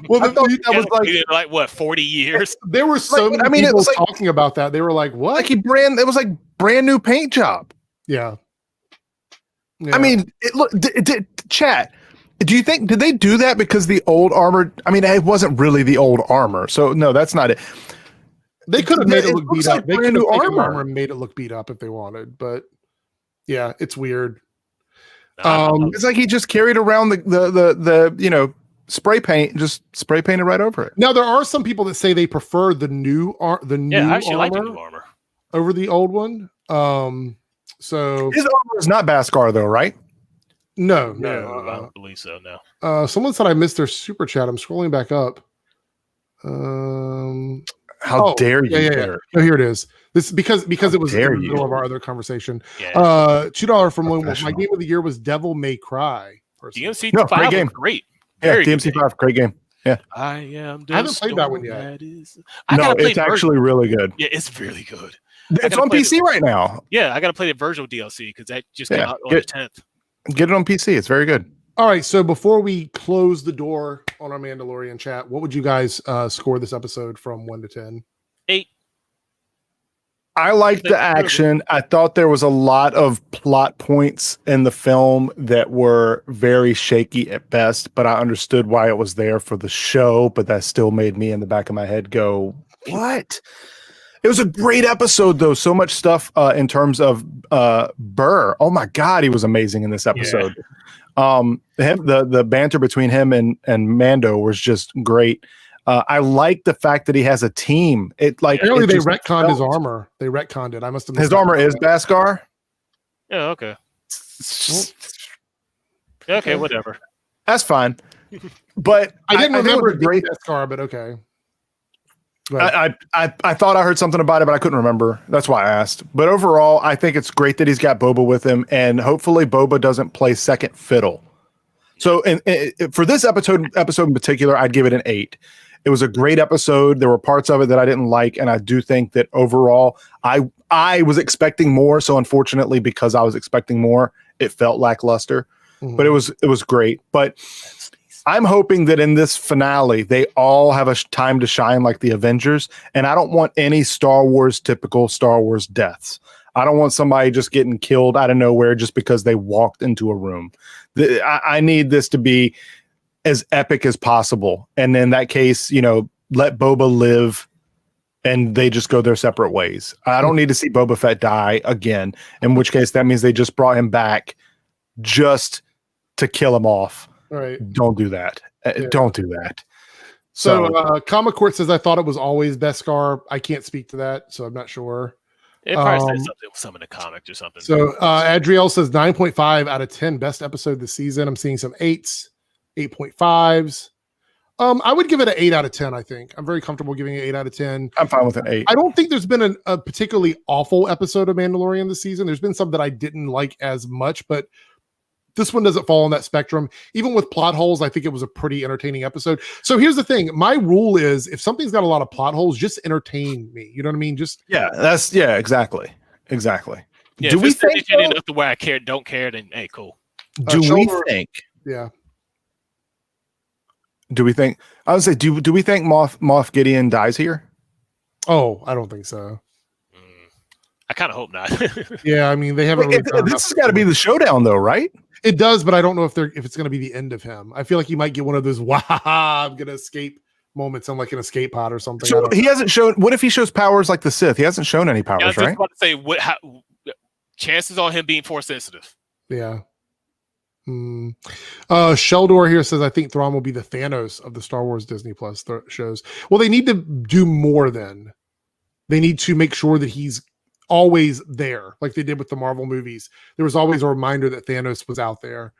Well, I thought that was like what 40 years. There were so many people talking about that. They were like, "What?" Like it was like brand new paint job. Yeah. I mean, chat. Do you think did they do that because the old armor? I mean, it wasn't really the old armor, so no, that's not it. They could have made it look beat up. They could have taken armor and made it look beat up if they wanted, but yeah, it's weird. It's like he just carried around the spray paint, just spray painted right over it. Now there are some people that say they prefer the new I actually like the new armor over the old one. So his armor is not Beskar though, right? No, I don't believe so. No. Someone said I missed their super chat. I'm scrolling back up. How dare you? Yeah. No, here it is. This because it was in the middle of our other conversation. $2 from Lone Wolf. My game of the year was Devil May Cry. DMC 5 great game. Great. Yeah, DMC 5, great game. Yeah. I haven't played that one yet. No, it's actually really good. Yeah, it's really good. It's on PC right now. Yeah, I got to play the Virgil DLC because that just came out on the 10th. Get it on PC. It's very good. All right, so before we close the door on our Mandalorian chat, what would you guys score this episode from 1 to 10? 8. I liked the action. I thought there was a lot of plot points in the film that were very shaky at best, but I understood why it was there for the show, but that still made me in the back of my head go, what? It was a great episode, though. So much stuff in terms of Burr. Oh, my God, he was amazing in this episode. Yeah. The banter between him and Mando was just great. I like the fact that he has a team. Apparently they retconned his armor. They retconned it. I must have missed his armor is Beskar. Yeah. Okay. Okay. Whatever. That's fine. But I didn't remember great Beskar. But okay. I thought I heard something about it, but I couldn't remember. That's why I asked. But overall, I think it's great that he's got Boba with him, and hopefully Boba doesn't play second fiddle. So, for this episode in particular, I'd give it an 8. It was a great episode. There were parts of it that I didn't like, and I do think that overall, I was expecting more. So, unfortunately, because I was expecting more, it felt lackluster. Mm-hmm. But it was great. But I'm hoping that in this finale, they all have a time to shine like the Avengers, and I don't want any typical Star Wars deaths. I don't want somebody just getting killed out of nowhere just because they walked into a room. I need this to be as epic as possible. And in that case, let Boba live and they just go their separate ways. I don't need to see Boba Fett die again, in which case that means they just brought him back just to kill him off. Right. Don't do that. Don't do that. So Comic Court says, I thought it was always Beskar. I can't speak to that, so I'm not sure. It probably said something with some in the comics or something. So Adriel says 9.5 out of 10, best episode this season. I'm seeing some 8s, 8.5s. I would give it an 8 out of 10, I think. I'm very comfortable giving it 8 out of 10. I'm fine with an 8. I don't think there's been a particularly awful episode of Mandalorian this season. There's been some that I didn't like as much, but this one doesn't fall on that spectrum. Even with plot holes, I think it was a pretty entertaining episode. So here's the thing. My rule is if something's got a lot of plot holes, just entertain me. You know what I mean? Exactly. Yeah, do we think enough to where I don't care, then hey, cool. Do we think? Yeah. Do we think? I would say, do we think Moff Gideon dies here? Oh, I don't think so. I kind of hope not. Yeah, I mean they haven't. Really this has got to be the showdown, though, right? It does, but I don't know if it's going to be the end of him. I feel like he might get one of those "wow, I'm going to escape" moments on like an escape pod or something. So he hasn't shown. What if he shows powers like the Sith? He hasn't shown any powers, right? I was about to say chances on him being force sensitive. Yeah. Sheldor here says, I think Thrawn will be the Thanos of the Star Wars Disney Plus shows. Well, they need to do more then. They need to make sure that he's always there, like they did with the Marvel movies. There was always a reminder that Thanos was out there.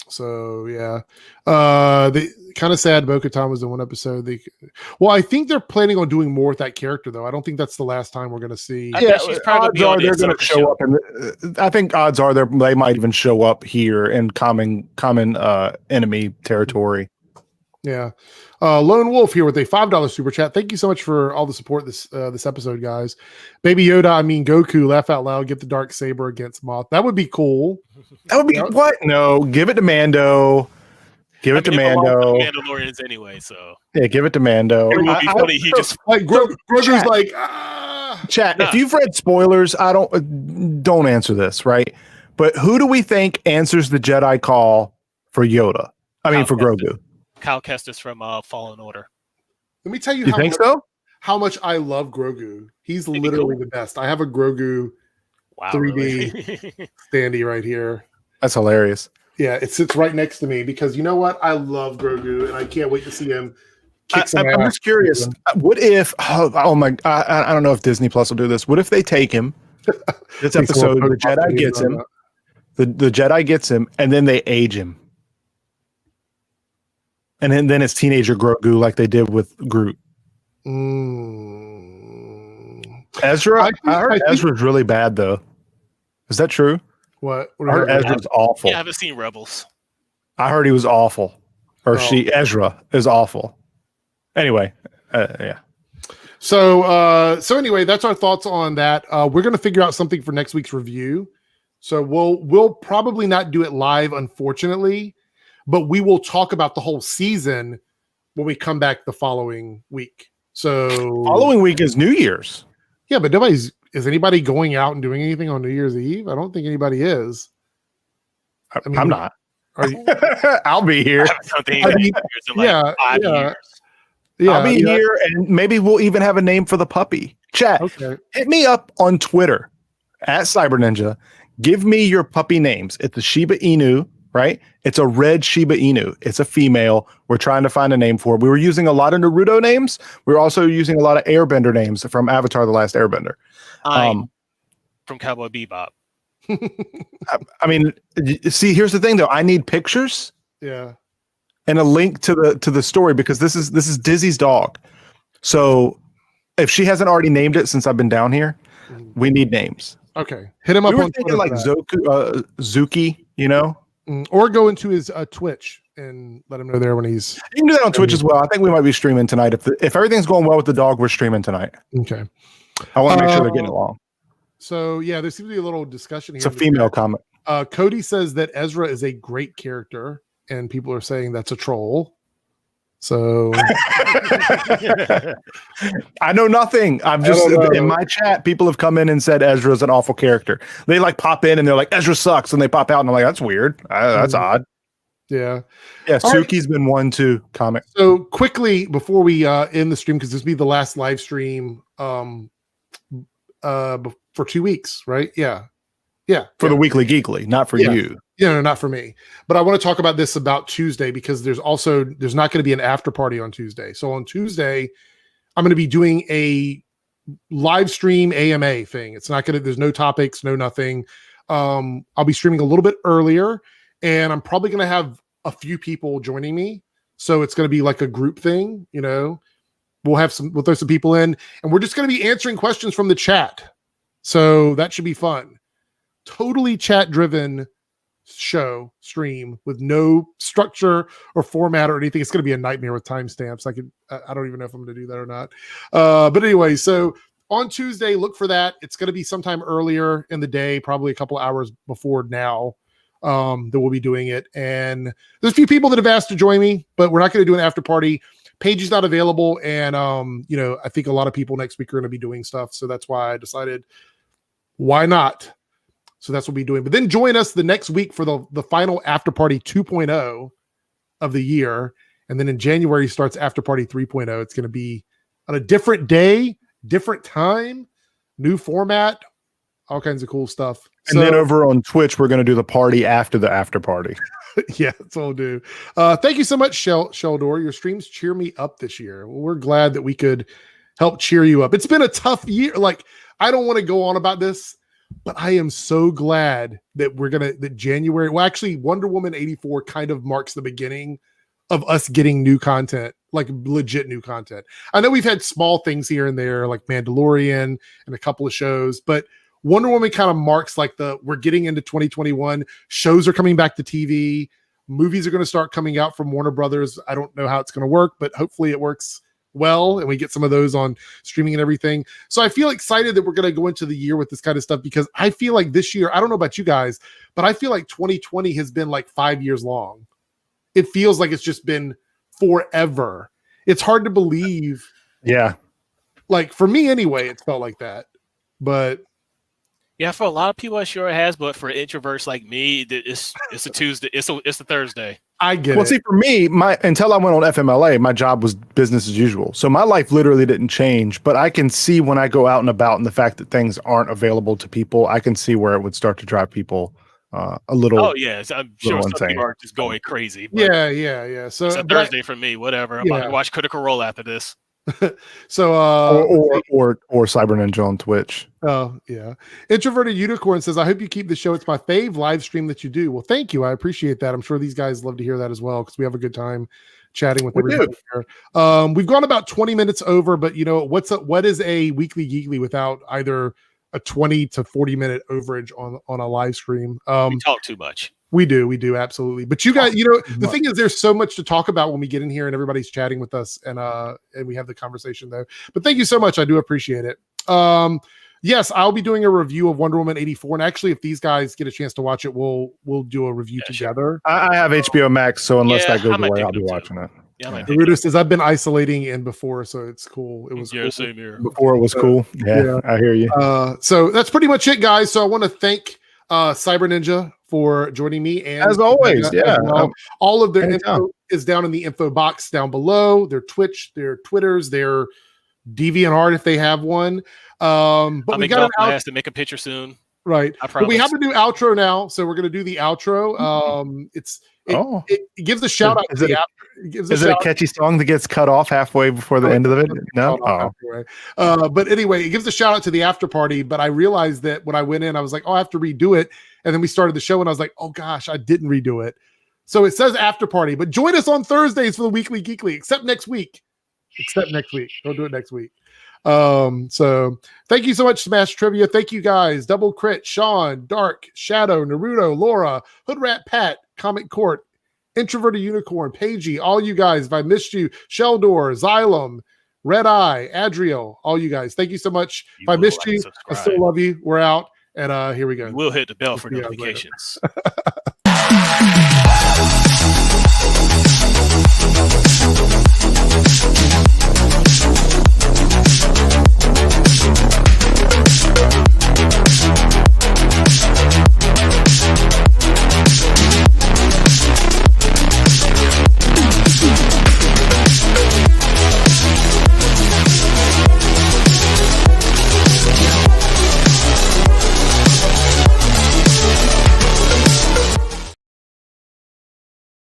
So yeah. They kind of sad Bo-Katan was in one episode. I think they're planning on doing more with that character though. I don't think that's the last time we're going to see. Yeah, odds are they're going to show up, and I think odds are they might even show up here in common enemy territory. Yeah. Lone Wolf here with a $5 super chat. Thank you so much for all the support this episode, guys. Baby Yoda, I mean Goku, laugh out loud, get the dark saber against Moth. That would be cool. That would be what? No, give it to Mando. Give it to Mando. Mandalorians anyway, so yeah, give it to Mando. It would be funny. He just like Grogu's like chat. Nah. If you've read spoilers, don't answer this, right? But who do we think answers the Jedi call for Yoda? For Grogu. Kyle Kestis from Fallen Order. Let me tell you, how much I love Grogu. He's literally the best. I have a Grogu 3D really? standee right here. That's hilarious. Yeah, it sits right next to me because you know what? I love Grogu and I can't wait to see him kick some ass. I'm just curious. What if? Oh my! I don't know if Disney Plus will do this. What if they take him? This episode, the Jedi gets him. The Jedi gets him, and then they age him. And then it's teenager Grogu like they did with Groot. Ezra? I heard Ezra's really bad, though. Is that true? What? I heard Ezra's awful. Yeah, I haven't seen Rebels. I heard he was awful. Ezra is awful. Anyway, yeah. So anyway, that's our thoughts on that. We're going to figure out something for next week's review. So we'll probably not do it live, unfortunately. But we will talk about the whole season when we come back the following week. So following week is New Year's. Yeah, but is anybody going out and doing anything on New Year's Eve? I don't think anybody is. I'm not. Are you? I'll be here. I'll be here, and maybe we'll even have a name for the puppy. Chat. Okay. Hit me up on Twitter at Syberninja. Give me your puppy names. It's the Shiba Inu. Right? It's a red Shiba Inu. It's a female. We're trying to find a name for it. We were using a lot of Naruto names. We were also using a lot of Airbender names from Avatar: The Last Airbender. From Cowboy Bebop. See, here's the thing though. I need pictures. Yeah. And a link to the story because this is Dizzy's dog. So if she hasn't already named it since I've been down here, we need names. Okay. Hit him up. We were thinking like Zuki, you know? Or go into his Twitch and let him know there when he's. You can do that on Twitch as well. I think we might be streaming tonight. If everything's going well with the dog, we're streaming tonight. Okay. I want to make sure they're getting along. So yeah, there seems to be a little discussion here. It's a female comment. Cody says that Ezra is a great character, and people are saying that's a troll. So I know nothing. I'm just in my chat. People have come in and said Ezra's an awful character. They like pop in and they're like Ezra sucks, and they pop out and I'm like that's weird. That's odd. Yeah. Suki's been one too. Comment. So quickly before we end the stream because this will be the last live stream for 2 weeks, right? Yeah. Yeah. For the Weekly Geekly, not for you. Yeah, no, not for me. But I want to talk about this about Tuesday because there's not going to be an after party on Tuesday. So on Tuesday, I'm going to be doing a live stream AMA thing. It's not going to, there's no topics, no nothing. I'll be streaming a little bit earlier, and I'm probably going to have a few people joining me. So it's going to be like a group thing, you know. We'll throw some people in, and we're just going to be answering questions from the chat. So that should be fun. Totally chat driven stream with no structure or format or anything. It's going to be a nightmare with timestamps. I don't even know if I'm going to do that or not. But anyway, so on Tuesday, look for that. It's going to be sometime earlier in the day, probably a couple hours before now, that we'll be doing it. And there's a few people that have asked to join me, but we're not going to do an after party. Page is not available. And, I think a lot of people next week are going to be doing stuff. So that's why I decided, why not? So that's what we'll be doing. But then join us the next week for the final After Party 2.0 of the year. And then in January starts After Party 3.0. It's going to be on a different day, different time, new format, all kinds of cool stuff. And then over on Twitch, we're going to do the party after the after party. Yeah, that's all we'll do. Thank you so much, Sheldor. Your streams cheer me up this year. Well, we're glad that we could help cheer you up. It's been a tough year. Like, I don't want to go on about this, but I am so glad that that January, well, actually Wonder Woman 84 kind of marks the beginning of us getting new content, like legit new content. I know we've had small things here and there, like Mandalorian and a couple of shows, but Wonder Woman kind of marks like we're getting into 2021. Shows are coming back to TV. Movies are going to start coming out from Warner Brothers. I don't know how it's going to work, but hopefully it works well and we get some of those on streaming and everything. So I feel excited that we're going to go into the year with this kind of stuff because I feel like this year, I don't know about you guys, but I feel like 2020 has been like 5 years long. It feels like it's just been forever. It's hard to believe. Yeah. Like for me anyway, it felt like that. But yeah, for a lot of people, I'm sure it has. But for introverts like me, it's a Tuesday. It's a Thursday. I get it. Well, see, for me, until I went on FMLA, my job was business as usual. So my life literally didn't change. But I can see when I go out and about and the fact that things aren't available to people, I can see where it would start to drive people a little. Oh, yes. I'm sure some people are just going crazy. Yeah. So it's a Thursday for me, whatever. I'm about to watch Critical Role after this. So or Syberninja on Twitch. Oh yeah. Introverted Unicorn says, I hope you keep the show. It's my fave live stream that you do. Well, thank you. I appreciate that. I'm sure these guys love to hear that as well because we have a good time chatting with everybody here. We've gone about 20 minutes over, but what is a Weekly Geekly without either a 20 to 40 minute overage on a live stream? We talk too much. We do absolutely. But you guys, the thing is, there's so much to talk about when we get in here and everybody's chatting with us, and we have the conversation though. But thank you so much. I do appreciate it. Yes, I'll be doing a review of Wonder Woman 84, and actually, if these guys get a chance to watch it, we'll do a review together. I have HBO Max, so unless that goes away, I'll be watching it. Yeah, Naruto says I've been isolating in before, so it's cool. It was cool. Same here. Before it was cool. Yeah, I hear you. So that's pretty much it, guys. So I want to thank Syberninja for joining me, and as always, all of their info is down in the info box down below. Their Twitch, their Twitters, their DeviantArt if they have one. But we got to make a picture soon, right? But we have to do outro now, so we're going to do the outro. It gives a shout out to the after. Is it a catchy song that gets cut off halfway before the end of the video? No. But anyway, it gives a shout out to the after party. But I realized that when I went in, I was like, I have to redo it. And then we started the show, and I was like, oh gosh, I didn't redo it. So it says after party. But join us on Thursdays for the Weekly Geekly, except next week. Don't do it next week. So thank you so much, Smash Trivia. Thank you guys. Double Crit, Sean, Dark, Shadow, Naruto, Laura, Hood Rat Pat, Comic Court, Introverted Unicorn, Pagey, all you guys. If I missed you, Sheldor, Xylem, Red Eye, Adriel, all you guys. Thank you so much. If I missed you, I still love you. We're out. And here we go. We'll hit the bell for notifications.